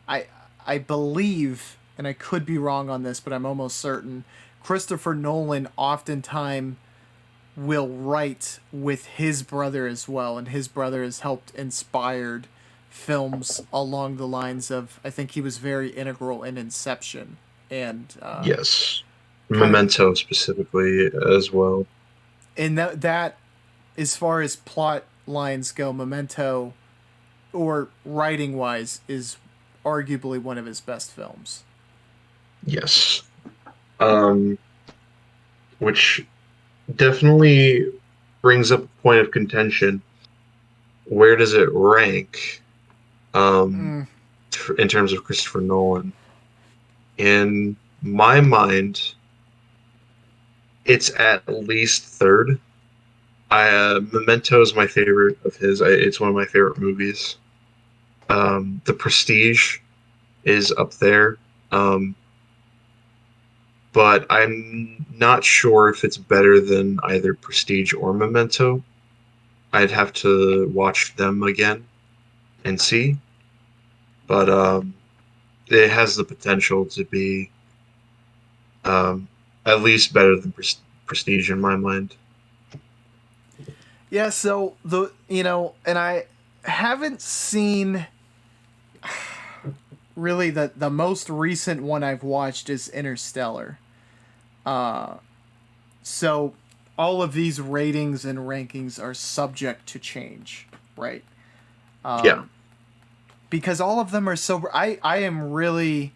I I believe, and I could be wrong on this, but I'm almost certain, Christopher Nolan oftentimes will write with his brother as well, and his brother has helped inspired films along the lines of, I think he was very integral in Inception and Yes. kind of, Memento specifically as well. and that as far as plot lines go, Memento, or writing wise, is arguably one of his best films. Yes. Um, which definitely brings up a point of contention. Where does it rank um, Mm, in terms of Christopher Nolan? In my mind, it's at least third. Memento is my favorite of his. It's one of my favorite movies. The Prestige is up there, um, but I'm not sure if it's better than either Prestige or Memento. I'd have to watch them again and see, but it has the potential to be um, at least better than Prestige in my mind. Yeah, so and I haven't seen really the most recent one I've watched is Interstellar. Uh so all of these ratings and rankings are subject to change, right? Yeah, Um because all of them are so I am really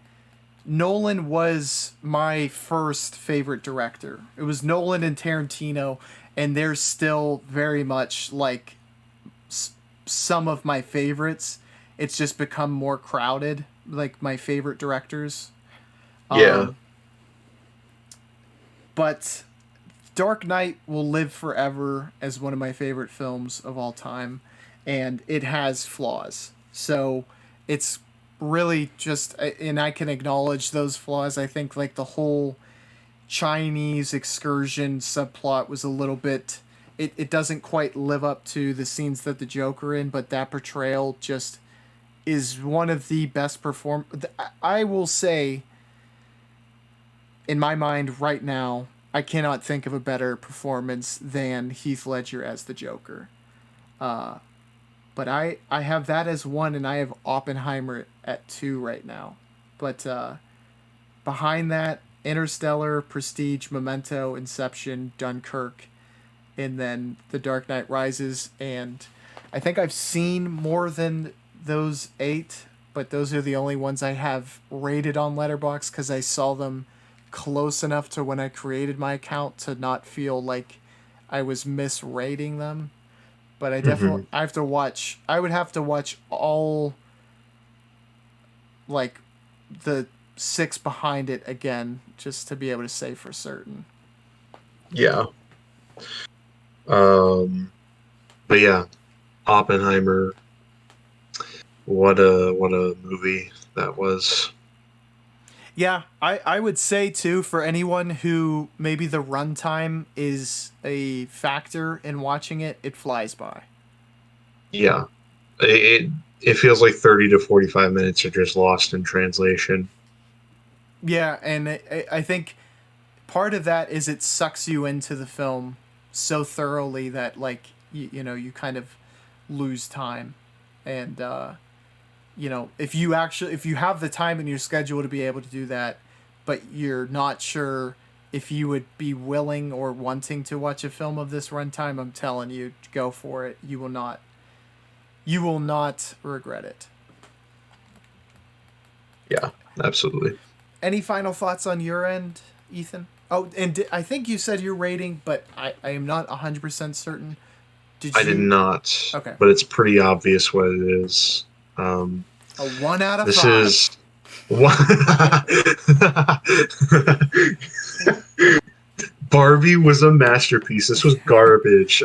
Nolan was my first favorite director. It was Nolan and Tarantino, and they're still very much like some of my favorites. It's just become more crowded, like my favorite directors. yeah, Um, but Dark Knight will live forever as one of my favorite films of all time, and it has flaws. So it's really just, and I can acknowledge those flaws. I think like the whole Chinese excursion subplot was a little bit. It doesn't quite live up to the scenes that the Joker in, but that portrayal just is one of the best perform. I will say, in my mind right now, I cannot think of a better performance than Heath Ledger as the Joker. Uh, but I have that as one, and I have Oppenheimer at two right now. But behind that, Interstellar, Prestige, Memento, Inception, Dunkirk, and then The Dark Knight Rises. And I think I've seen more than those eight, but those are the only ones I have rated on Letterboxd because I saw them close enough to when I created my account to not feel like I was misrating them. But hmm I have to watch. I would have to watch all like the six behind it again just to be able to say for certain. yeah. Um, but yeah, Oppenheimer. What a movie that was. Yeah, I would say too for anyone who maybe the runtime is a factor in watching it, it flies by. Yeah, it it feels like 30 to 45 minutes are just lost in translation. Yeah, and I think part of that is it sucks you into the film so thoroughly that like you kind of lose time, and if you have the time in your schedule to be able to do that, but you're not sure if you would be willing or wanting to watch a film of this runtime, I'm telling you, go for it. You will not regret it. Yeah, absolutely. Any final thoughts on your end, Ethan? Oh, and I think you said your rating, but I am not 100% certain. Did I did you? not, Okay. but it's pretty obvious what it is. Um, A 1 out of this 5. is one. Barbie was a masterpiece. This was garbage.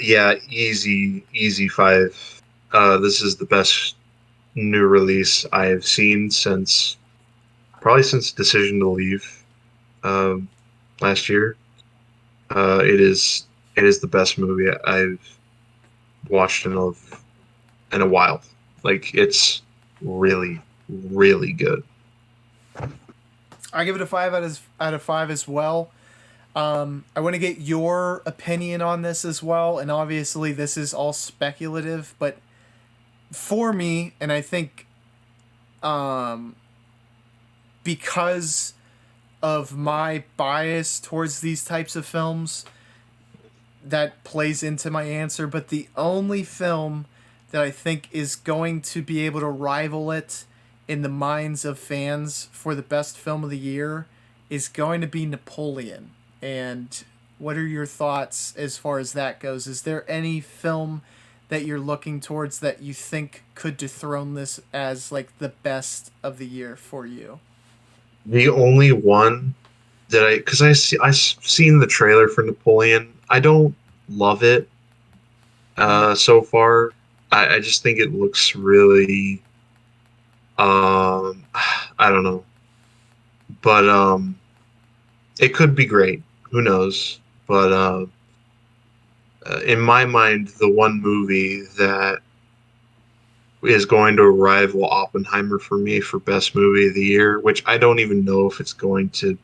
Yeah, easy five. This is the best new release I've seen since probably since Decision to Leave um, last year. It is the best movie I've watched in a while. Like it's really good. I give it a 5 out of 5 as well. I want to get your opinion on this as well, and obviously this is all speculative, but for me, and I think um, because of my bias towards these types of films, that plays into my answer. But the only film that I think is going to be able to rival it in the minds of fans for the best film of the year is going to be Napoleon. And what are your thoughts as far as that goes? Is there any film that you're looking towards that you think could dethrone this as like the best of the year for you? The only one Did I? Because I've seen the trailer for Napoleon. I don't love it Mm. so far. I just think it looks really I don't know, but it could be great. Who knows? But in my mind, the one movie that is going to rival Oppenheimer for me for best movie of the year, which I don't even know if it's going to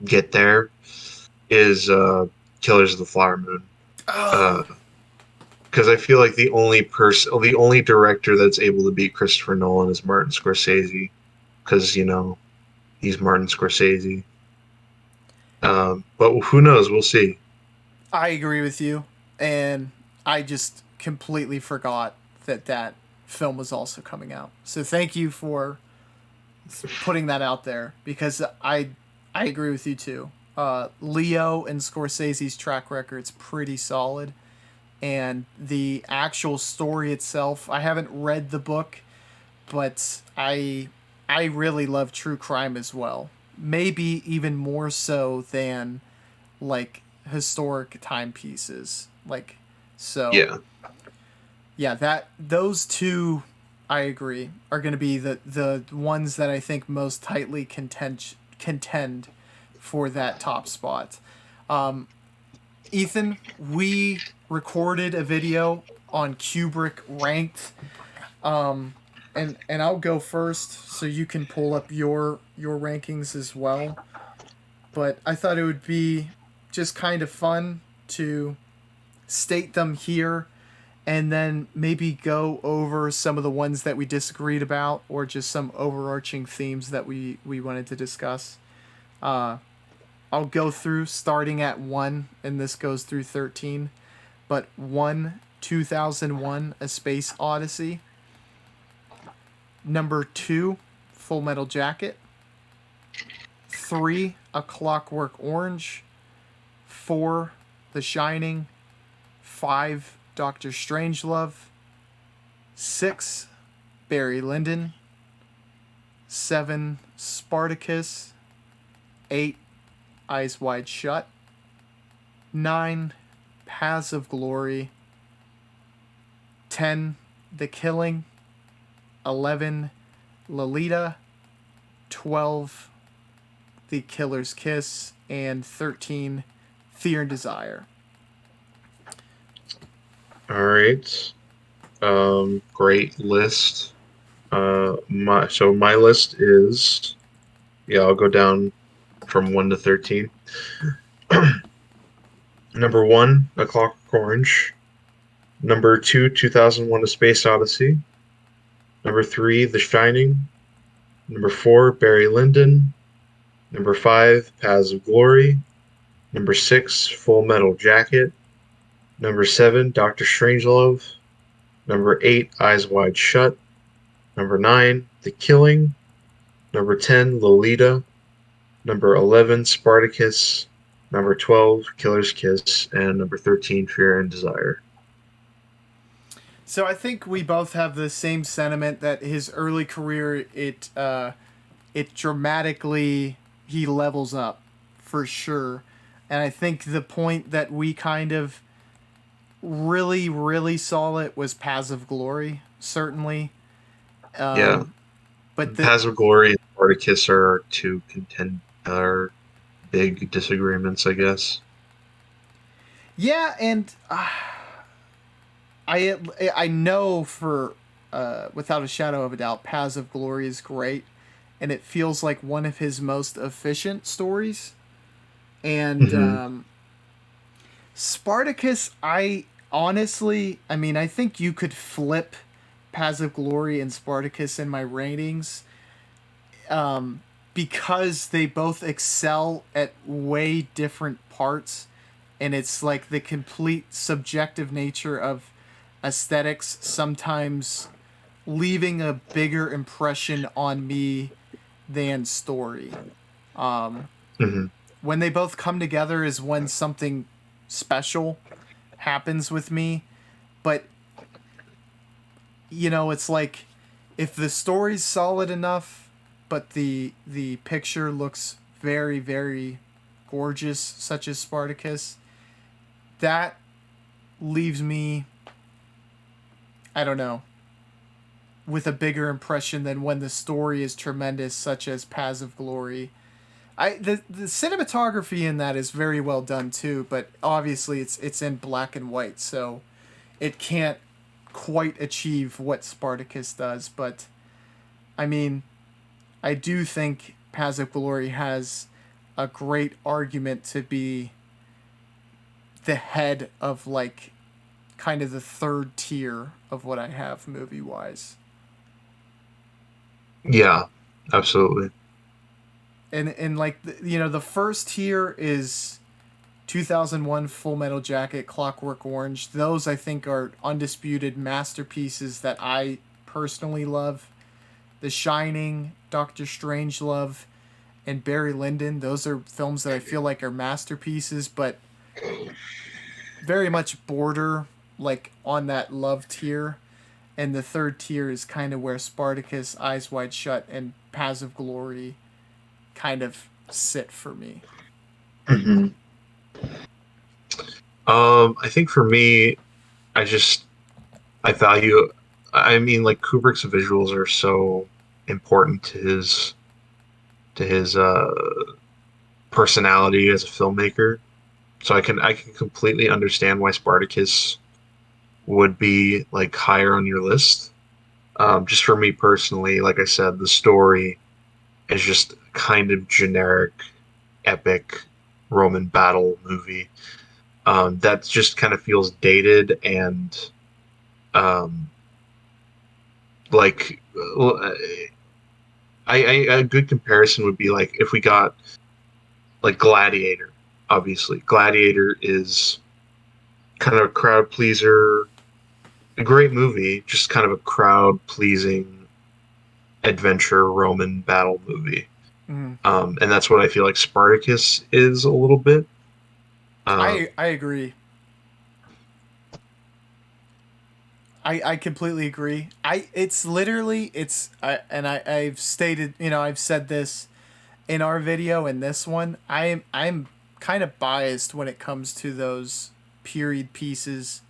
get there, is Killers of the Flower Moon. Oh, Because I feel like the only director that's able to beat Christopher Nolan is Martin Scorsese. Because he's Martin Scorsese. But who knows? We'll see. I agree with you, and I just completely forgot that that film was also coming out. So thank you for putting that out there because I agree with you too. Leo and Scorsese's track record's pretty solid, and the actual story itself. I haven't read the book, but I really love true crime as well. Maybe even more so than like historic timepieces. Like so Yeah, yeah, that those two I agree are going to be the ones that I think most tightly contend for that top spot. Ethan, we recorded a video on Kubrick ranked, and I'll go first so you can pull up your rankings as well. But I thought it would be just kind of fun to state them here and then maybe go over some of the ones that we disagreed about or just some overarching themes that we wanted to discuss. Uh, I'll go through starting at 1, and this goes through 13. But 1, 2001, A Space Odyssey. Number 2, Full Metal Jacket. 3, A Clockwork Orange. 4, The Shining. 5, Doctor Strangelove. 6, Barry Lyndon. 7, Spartacus. 8, Eyes Wide Shut. 9, Paths of Glory. 10, The Killing. 11, Lolita. 12, The Killer's Kiss. And 13, Fear and Desire. all right. Great list. My list is, yeah, I'll go down from 1 to 13. Number 1, A Clockwork Orange. Number 2, 2001: A Space Odyssey. Number 3, The Shining. Number 4, Barry Lyndon. Number 5, Paths of Glory. Number 6, Full Metal Jacket. Number 7, Doctor Strangelove. Number 8, Eyes Wide Shut. Number 9, The Killing. Number 10, Lolita. Number 11, Spartacus. Number 12, Killer's Kiss. And number 13, Fear and Desire. So I think we both have the same sentiment that his early career it dramatically he levels up for sure. And I think the point that we kind of really saw it was Paths of Glory, certainly. Yeah. Um, but the Paths of Glory and Spartacus are are big disagreements, I guess. yeah, and I know for without a shadow of a doubt, Paths of Glory is great, and it feels like one of his most efficient stories. And Hmm. Spartacus, I honestly, I mean, I think you could flip Paths of Glory and Spartacus in my ratings, because they both excel at way different parts, and it's like the complete subjective nature of aesthetics sometimes leaving a bigger impression on me than story. Um, Hmm. when they both come together is when something special happens with me. But it's like if the story's solid enough, but the picture looks very, very gorgeous, such as Spartacus, that leaves me, I don't know, with a bigger impression than when the story is tremendous, such as Paths of Glory. The cinematography in that is very well done too, but obviously it's in black and white, so it can't quite achieve what Spartacus does. But I mean, I do think Paths of Glory has a great argument to be the head of like kind of the third tier of what I have movie wise. Yeah, absolutely. And like you know, the first tier is 2001 Full Metal Jacket, Clockwork Orange. Those I think are undisputed masterpieces that I personally love. The Shining, Doctor Strangelove, and Barry Lyndon. Those are films that I feel like are masterpieces, but very much border like on that love tier. And the third tier is kind of where Spartacus, Eyes Wide Shut, and Paths of Glory kind of sit for me. hmm I think for me, I just I value. I mean, like Kubrick's visuals are so important to his personality as a filmmaker. So I can completely understand why Spartacus would be like higher on your list. Just for me personally, like I said, the story is just kind of generic, epic Roman battle movie. That just kind of feels dated and um, like a good comparison would be like if we got like Gladiator. Obviously, Gladiator is kind of a crowd pleaser, a great movie, just kind of a crowd pleasing adventure Roman battle movie. Mm. And that's what I feel like Spartacus is a little bit. Um, I agree. I completely agree. It's literally I've stated, you know, I've said this in our video and this one. I'm kind of biased when it comes to those period pieces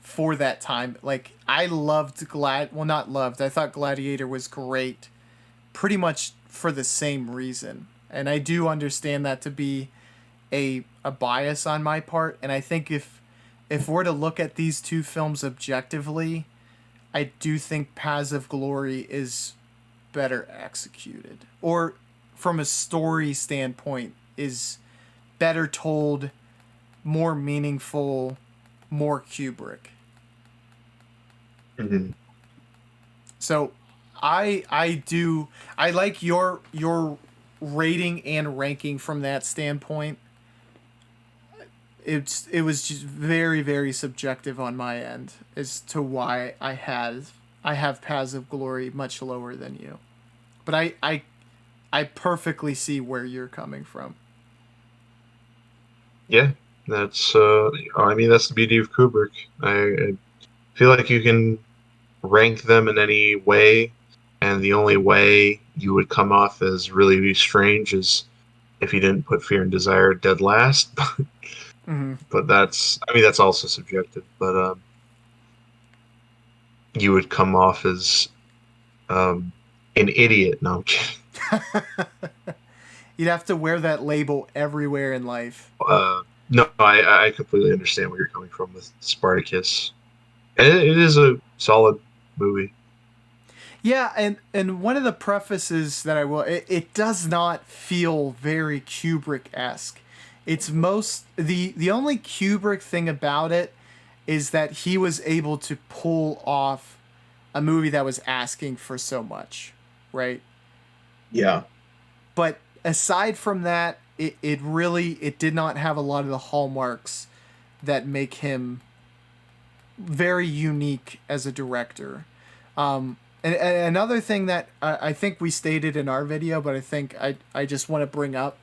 for that time. Like I loved well, not loved. I thought Gladiator was great pretty much for the same reason. And I do understand that to be a bias on my part, and I think if we're to look at these two films objectively, I do think Paths of Glory is better executed, or from a story standpoint, is better told, more meaningful, more Kubrick. mhm. So I like your rating and ranking from that standpoint. It was just very very subjective on my end as to why I have Paths of Glory much lower than you, but I perfectly see where you're coming from. Yeah, that's. I mean, that's the beauty of Kubrick. I feel like you can rank them in any way, and the only way you would come off as really strange is if you didn't put Fear and Desire dead last. Mm-hmm. But that's, I mean, that's also subjective. But you would come off as um, an idiot. No, I'm kidding. You'd have to wear that label everywhere in life. No, I completely understand where you're coming from with Spartacus, and it is a solid movie. Yeah, and one of the prefaces that I will, it does not feel very Kubrick esque. It's most the only Kubrick thing about it is that he was able to pull off a movie that was asking for so much, right? Yeah. But aside from that, it really it did not have a lot of the hallmarks that make him very unique as a director. And another thing that I think we stated in our video, but I think I just want to bring up,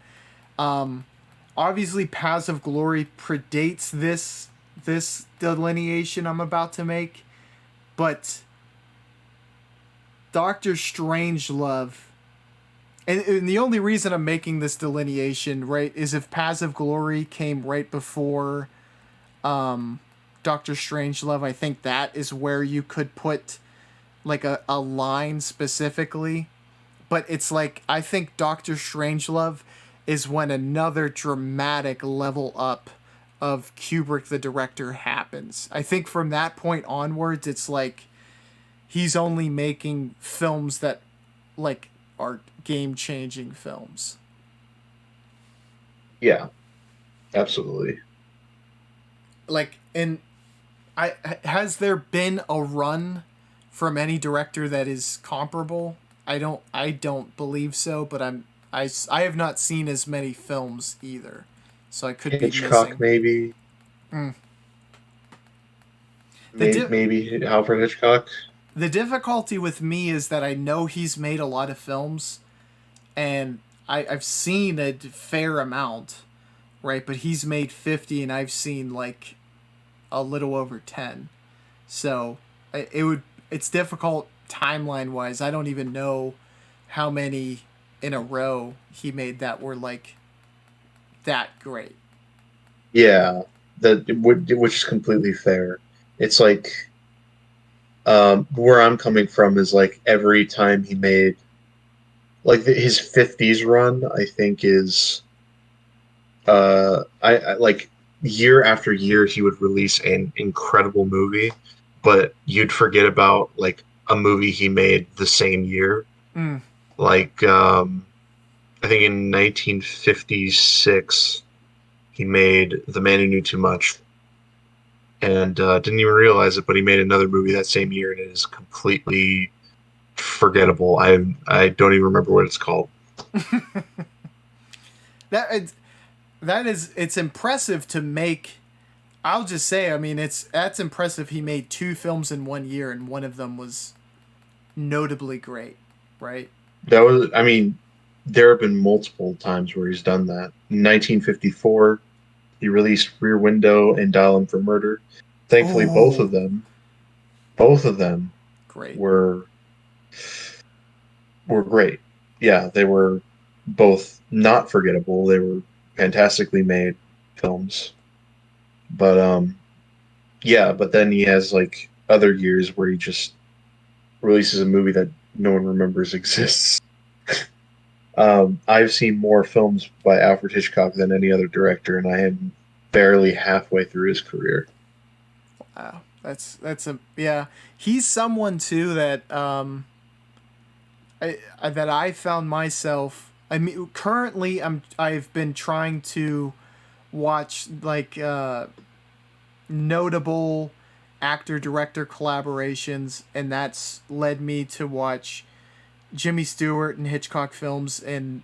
obviously Paths of Glory predates this delineation I'm about to make, but Doctor Strangelove And the only reason I'm making this delineation, right, is if Paths of Glory came right before Doctor Strangelove, I think that is where you could put like a line specifically. But it's like, I think Doctor Strangelove is when another dramatic level up of Kubrick the director happens. I think from that point onwards, it's like he's only making films that like are game changing films. Yeah, absolutely. Like, and I has there been a run from any director that is comparable? I don't believe so, but I have not seen as many films either, so I could be Hitchcock, missing. maybe. Mm. The di- Maybe Alfred Hitchcock. the difficulty with me is that I know he's made a lot of films, and I've seen a fair amount, right? But he's made 50, and I've seen like a little over 10. So it's difficult timeline wise. I don't even know how many in a row he made that were like that great. Yeah, which is completely fair. It's like where I'm coming from is like every time he made like his 50s run, I think is I like year after year he would release an incredible movie, but you'd forget about like a movie he made the same year. Mm. Like I think in 1956 he made The Man Who Knew Too Much, and didn't even realize it, but he made another movie that same year, and it is completely forgettable. I don't even remember what it's called. that that is it's impressive to make. I'll just say, I mean, that's impressive. He made two films in 1 year, and one of them was notably great, right? That was, I mean, there have been multiple times where he's done that. In 1954, he released Rear Window and Dial M for Murder. Thankfully, Oh, both of them great. were great. Yeah, they were both not forgettable. They were fantastically made films. But yeah, but then he has like other years where he just releases a movie that no one remembers exists. I've seen more films by Alfred Hitchcock than any other director, and I am barely halfway through his career. Wow, that's a yeah. He's someone too that that I found myself. I mean, currently I've been trying to watch like notable actor director collaborations, and that's led me to watch Jimmy Stewart and Hitchcock films, and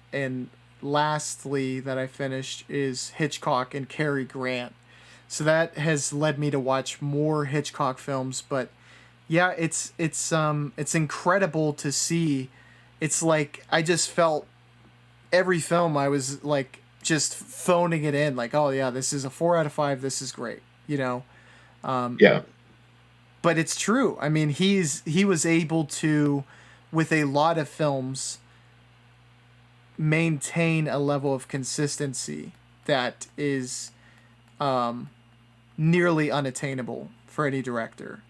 lastly that I finished is Hitchcock and Cary Grant. So that has led me to watch more Hitchcock films, but yeah, it's incredible to see. It's like I just felt every film I was like just phoning it in, like, oh yeah, this is a 4 out of 5, this is great, you know. Yeah, But it's true. I mean, he was able to, with a lot of films, maintain a level of consistency that is nearly unattainable for any director.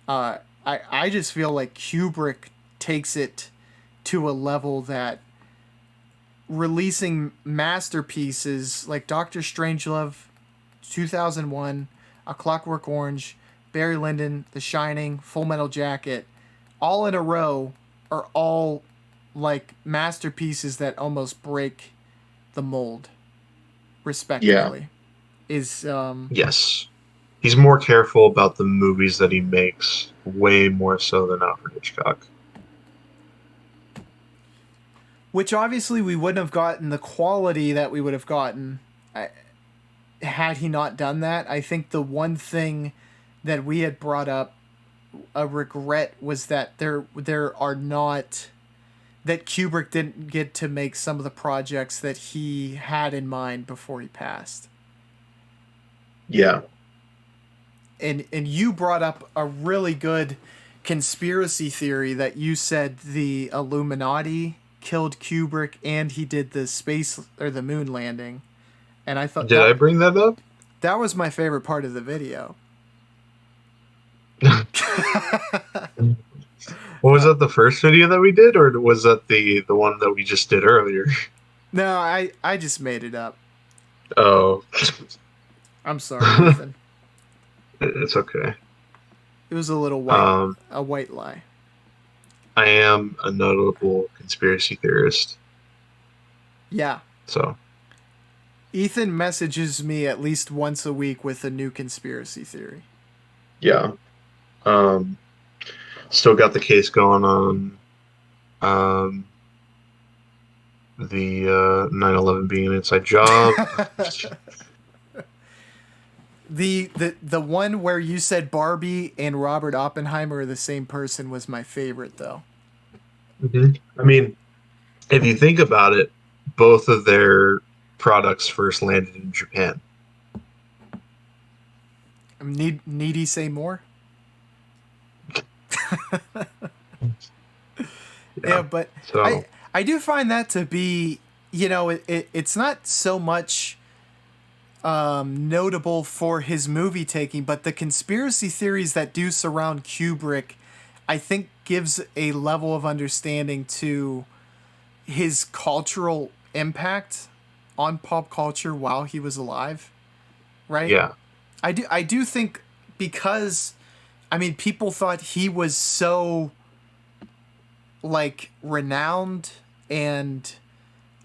I just feel like Kubrick takes it to a level that releasing masterpieces like Doctor Strangelove, 2001, A Clockwork Orange, Barry Lyndon, The Shining, Full Metal Jacket, all in a row are all like masterpieces that almost break the mold, yeah, respectively. Is yes. He's more careful about the movies that he makes, way more so than Alfred Hitchcock. which obviously we wouldn't have gotten the quality that we would have gotten had he not done that. I think the one thing that we had brought up a regret was that there are not that Kubrick didn't get to make some of the projects that he had in mind before he passed. Yeah, And you brought up a really good conspiracy theory that you said the Illuminati killed Kubrick and he did the space or the moon landing. And I thought Did I bring that up? that was my favorite part of the video. Was that the first video that we did, or was that the one that we just did earlier? No, I just made it up. Oh, I'm sorry, Ethan. it's okay. It was Um, a white lie. I am a notable conspiracy theorist, Yeah. so Ethan messages me at least once a week with a new conspiracy theory. yeah. Um, Still got the case going on. Um, the 9/11 being an inside job. The one where you said Barbie and Robert Oppenheimer are the same person was my favorite though. I mean, if you think about it, both of their products first landed in Japan. Need he say more? Yeah, Yeah. but So I do find that to be, it's not so much notable for his movie taking, but the conspiracy theories that do surround Kubrick, I think gives a level of understanding to his cultural impact on pop culture while he was alive, right? yeah, I do think because I mean people thought he was so like renowned and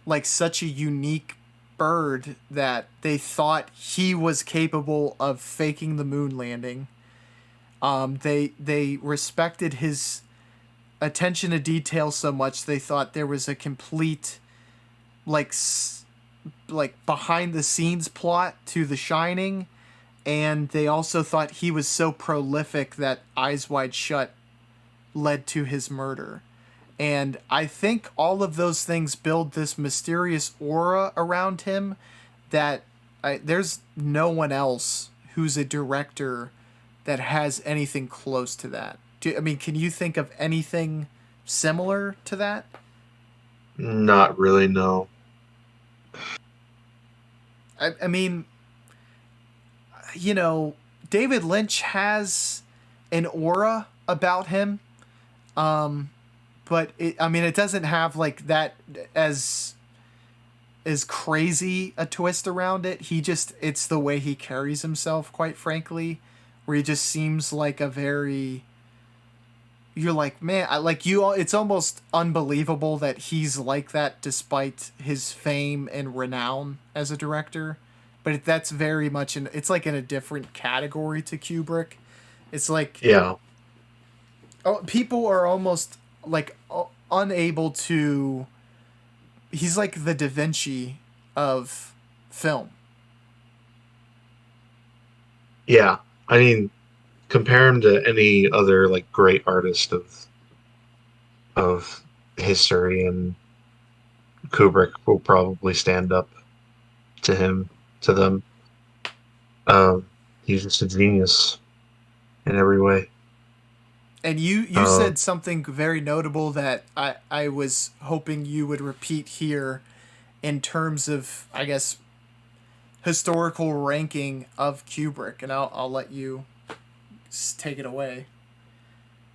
like such a unique bird that they thought he was capable of faking the moon landing. They respected his attention to detail so much they thought there was a complete like like behind the scenes plot to The Shining, and they also thought he was so prolific that Eyes Wide Shut led to his murder. And I think all of those things build this mysterious aura around him that there's no one else who's a director that has anything close to that. I mean, can you think of anything similar to that? not really. No. I mean, you know, David Lynch has an aura about him, but I mean, it doesn't have like that as crazy a twist around it. It's the way he carries himself, quite frankly, where he just seems like a very. You're like, man, it's almost unbelievable that he's like that despite his fame and renown as a director. But that's very much it's like in a different category to Kubrick. It's like Yeah. people are almost like unable to. He's like the Da Vinci of film. Yeah. I mean, compare him to any other like great artist of history, and Kubrick will probably stand up to him to them. Um, he's just a genius in every way. And you Uh, said something very notable that I was hoping you would repeat here in terms of, I guess, historical ranking of Kubrick, and I'll let you take it away.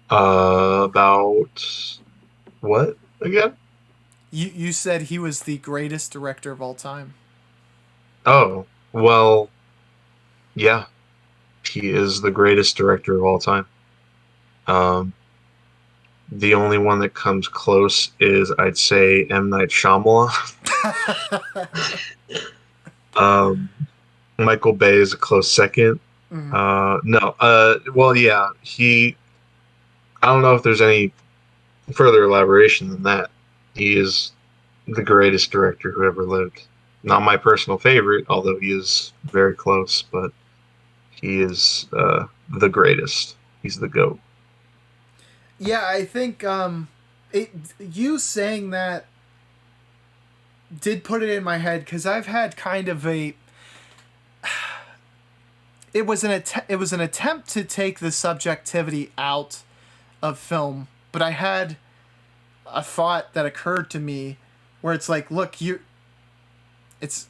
about what again? You said he was the greatest director of all time. Oh, well, yeah, he is the greatest director of all time. Um, the only one that comes close is, I'd say, M. Night Shyamalan. um, Michael Bay is a close second. Mm. No, well, yeah, he. I don't know if there's any further elaboration than that. He is the greatest director who ever lived. Not my personal favorite, although he is very close, but he is the greatest. He's the GOAT. Yeah, I think you saying that did put it in my head because I've had kind of a. It was an attempt to take the subjectivity out of film, but I had a thought that occurred to me, where it's like, look, it's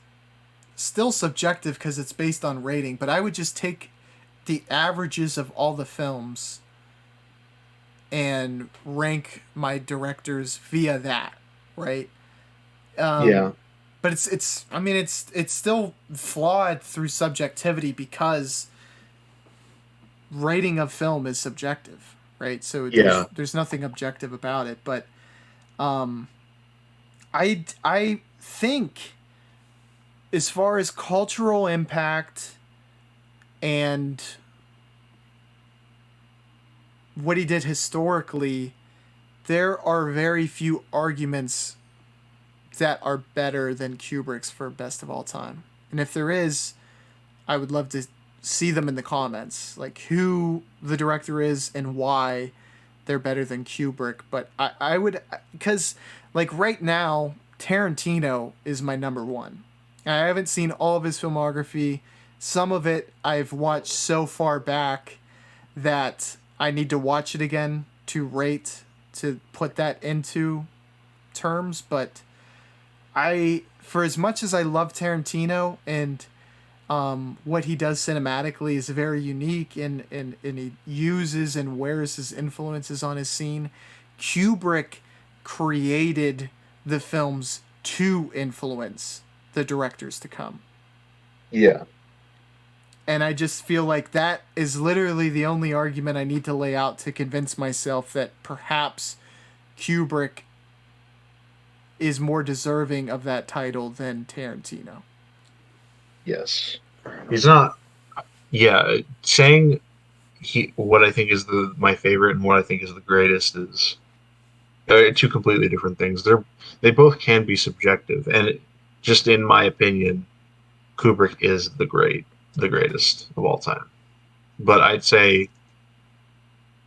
still subjective because it's based on rating, but I would just take the averages of all the films and rank my directors via that, right? Yeah. But it's I mean it's still flawed through subjectivity because rating of film is subjective, right? So Yeah. there's nothing objective about it. But I think as far as cultural impact and what he did historically, there are very few arguments that are better than Kubrick's for best of all time. And if there is, I would love to see them in the comments, like who the director is and why they're better than Kubrick. But I would, because like right now, Tarantino is my number one. I haven't seen all of his filmography. Some of it I've watched so far back that I need to watch it again to rate, to put that into terms. But for as much as I love Tarantino and what he does cinematically is very unique, and he uses and wears his influences on his scene, Kubrick created the films to influence the directors to come. Yeah. And I just feel like that is literally the only argument I need to lay out to convince myself that perhaps Kubrick is more deserving of that title than Tarantino. Yes. He's not. Yeah. Saying what I think is my favorite and what I think is the greatest is two completely different things. They both can be subjective, and just in my opinion, Kubrick is the greatest of all time. But I'd say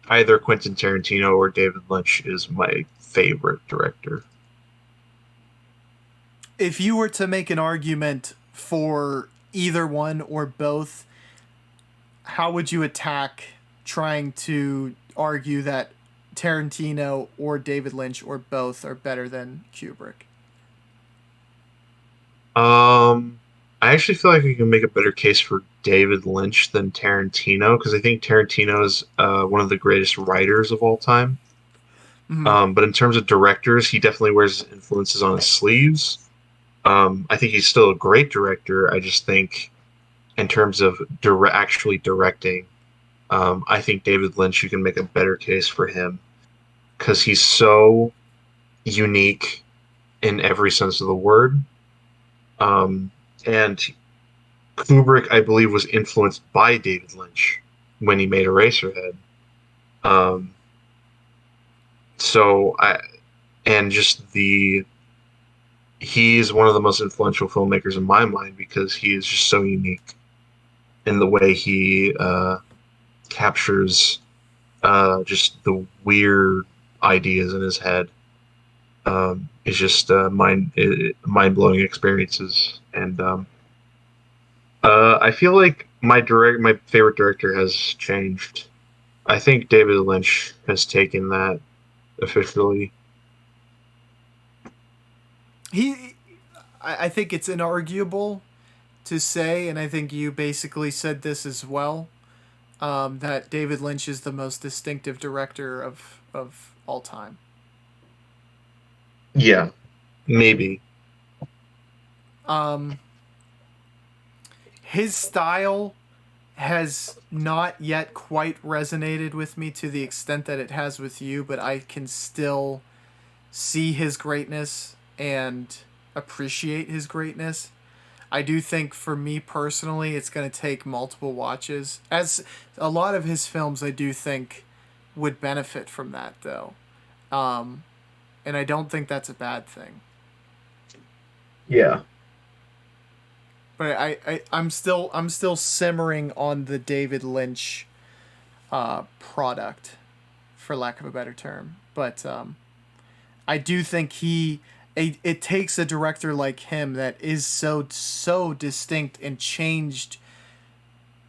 either Quentin Tarantino or David Lynch is my favorite director. If you were to make an argument for either one or both, how would you attack trying to argue that Tarantino or David Lynch or both are better than Kubrick? Um, I actually feel like I can make a better case for David Lynch than Tarantino because I think Tarantino is one of the greatest writers of all time. Mm-hmm. But in terms of directors, he definitely wears influences on his sleeves. I think he's still a great director. I just think, in terms of actually directing, I think David Lynch, you can make a better case for him because he's so unique in every sense of the word. Um, and Kubrick, I believe, was influenced by David Lynch when he made Eraserhead. Um, so I and just the he's one of the most influential filmmakers in my mind because he is just so unique in the way he captures just the weird ideas in his head. It's just mind blowing experiences, and I feel like my favorite director has changed. I think David Lynch has taken that officially. He, I think it's inarguable to say, and I think you basically said this as well, that David Lynch is the most distinctive director of all time. Yeah, maybe. Um, his style has not yet quite resonated with me to the extent that it has with you, but I can still see his greatness and appreciate his greatness. I do think for me personally, it's going to take multiple watches. As a lot of his films, I do think would benefit from that, though. Um, and I don't think that's a bad thing. Yeah. But I'm still simmering on the David Lynch product, for lack of a better term. But I do think it takes a director like him that is so distinct and changed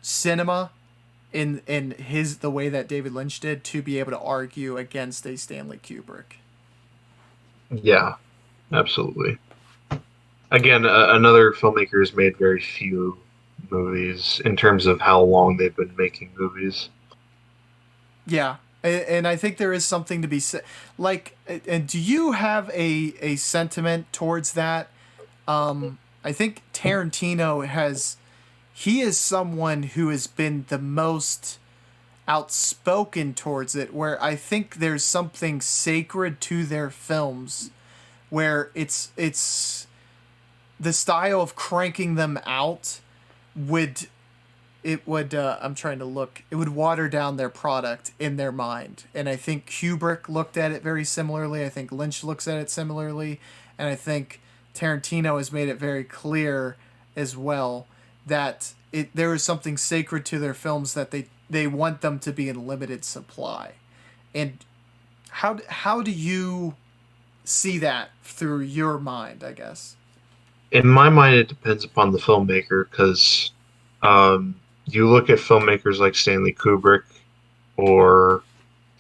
cinema in the way that David Lynch did to be able to argue against a Stanley Kubrick. Yeah, absolutely. Again, another filmmaker has made very few movies in terms of how long they've been making movies. Yeah, and I think there is something to be said. Like, and do you have a sentiment towards that? I think Tarantino has. He is someone who has been the most outspoken towards it, where I think there's something sacred to their films, where it's the style of cranking them out would it would I'm trying to look, it would water down their product in their mind. And I think Kubrick looked at it very similarly. I think Lynch looks at it similarly, and I think Tarantino has made it very clear as well that there is something sacred to their films, that they want them to be in limited supply. And how do you see that through your mind, I guess? In my mind, it depends upon the filmmaker because you look at filmmakers like Stanley Kubrick or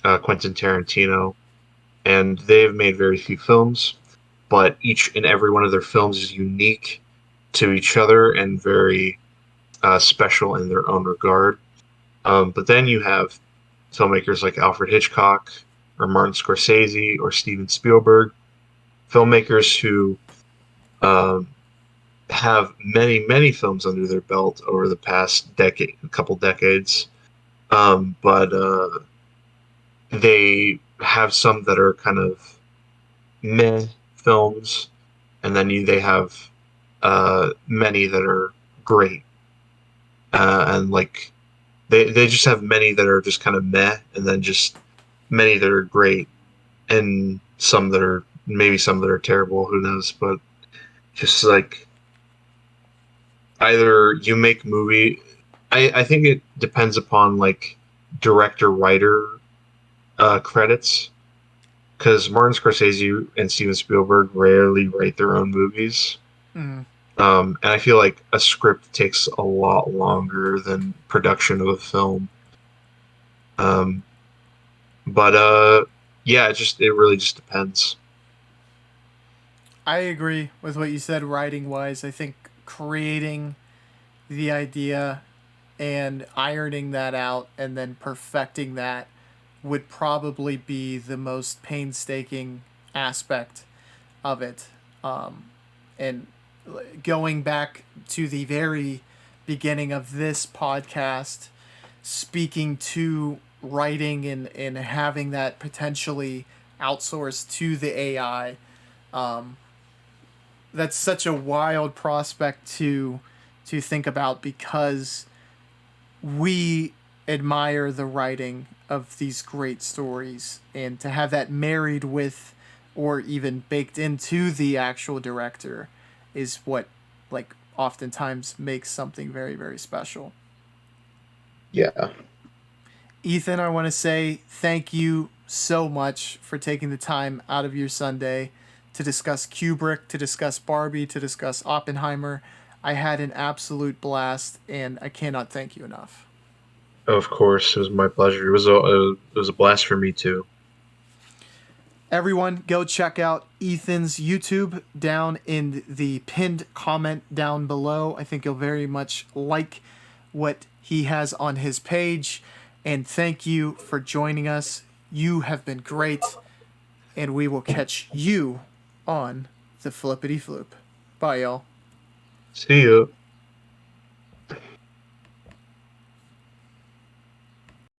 Quentin Tarantino, and they've made very few films, but each and every one of their films is unique to each other and very special in their own regard. But then you have filmmakers like Alfred Hitchcock or Martin Scorsese or Steven Spielberg, filmmakers who um, have many, many films under their belt over the past decade, a couple decades. But they have some that are kind of meh films, and then they have many that are great, and like they just have many that are just kind of meh, and then just many that are great, and some that are maybe some that are terrible. Who knows? But just like either you make movie, I think it depends upon like director writer credits because Martin Scorsese and Steven Spielberg rarely write their own movies. Mm. And I feel like a script takes a lot longer than production of a film. Um, but yeah, it really just depends. I agree with what you said writing wise. I think creating the idea and ironing that out and then perfecting that would probably be the most painstaking aspect of it. And going back to the very beginning of this podcast, speaking to writing and having that potentially outsourced to the AI, that's such a wild prospect to think about, because we admire the writing of these great stories, and to have that married with or even baked into the actual director is what, like, oftentimes makes something very, very special. Yeah. Ethan, I want to say thank you so much for taking the time out of your Sunday to discuss Kubrick, to discuss Barbie, to discuss Oppenheimer. I had an absolute blast, and I cannot thank you enough. Of course, it was my pleasure. It was a blast for me too. Everyone, go check out Ethan's YouTube down in the pinned comment down below. I think you'll very much like what he has on his page. And thank you for joining us. You have been great. And we will catch you on the Flippity Floop. Bye, y'all. See you.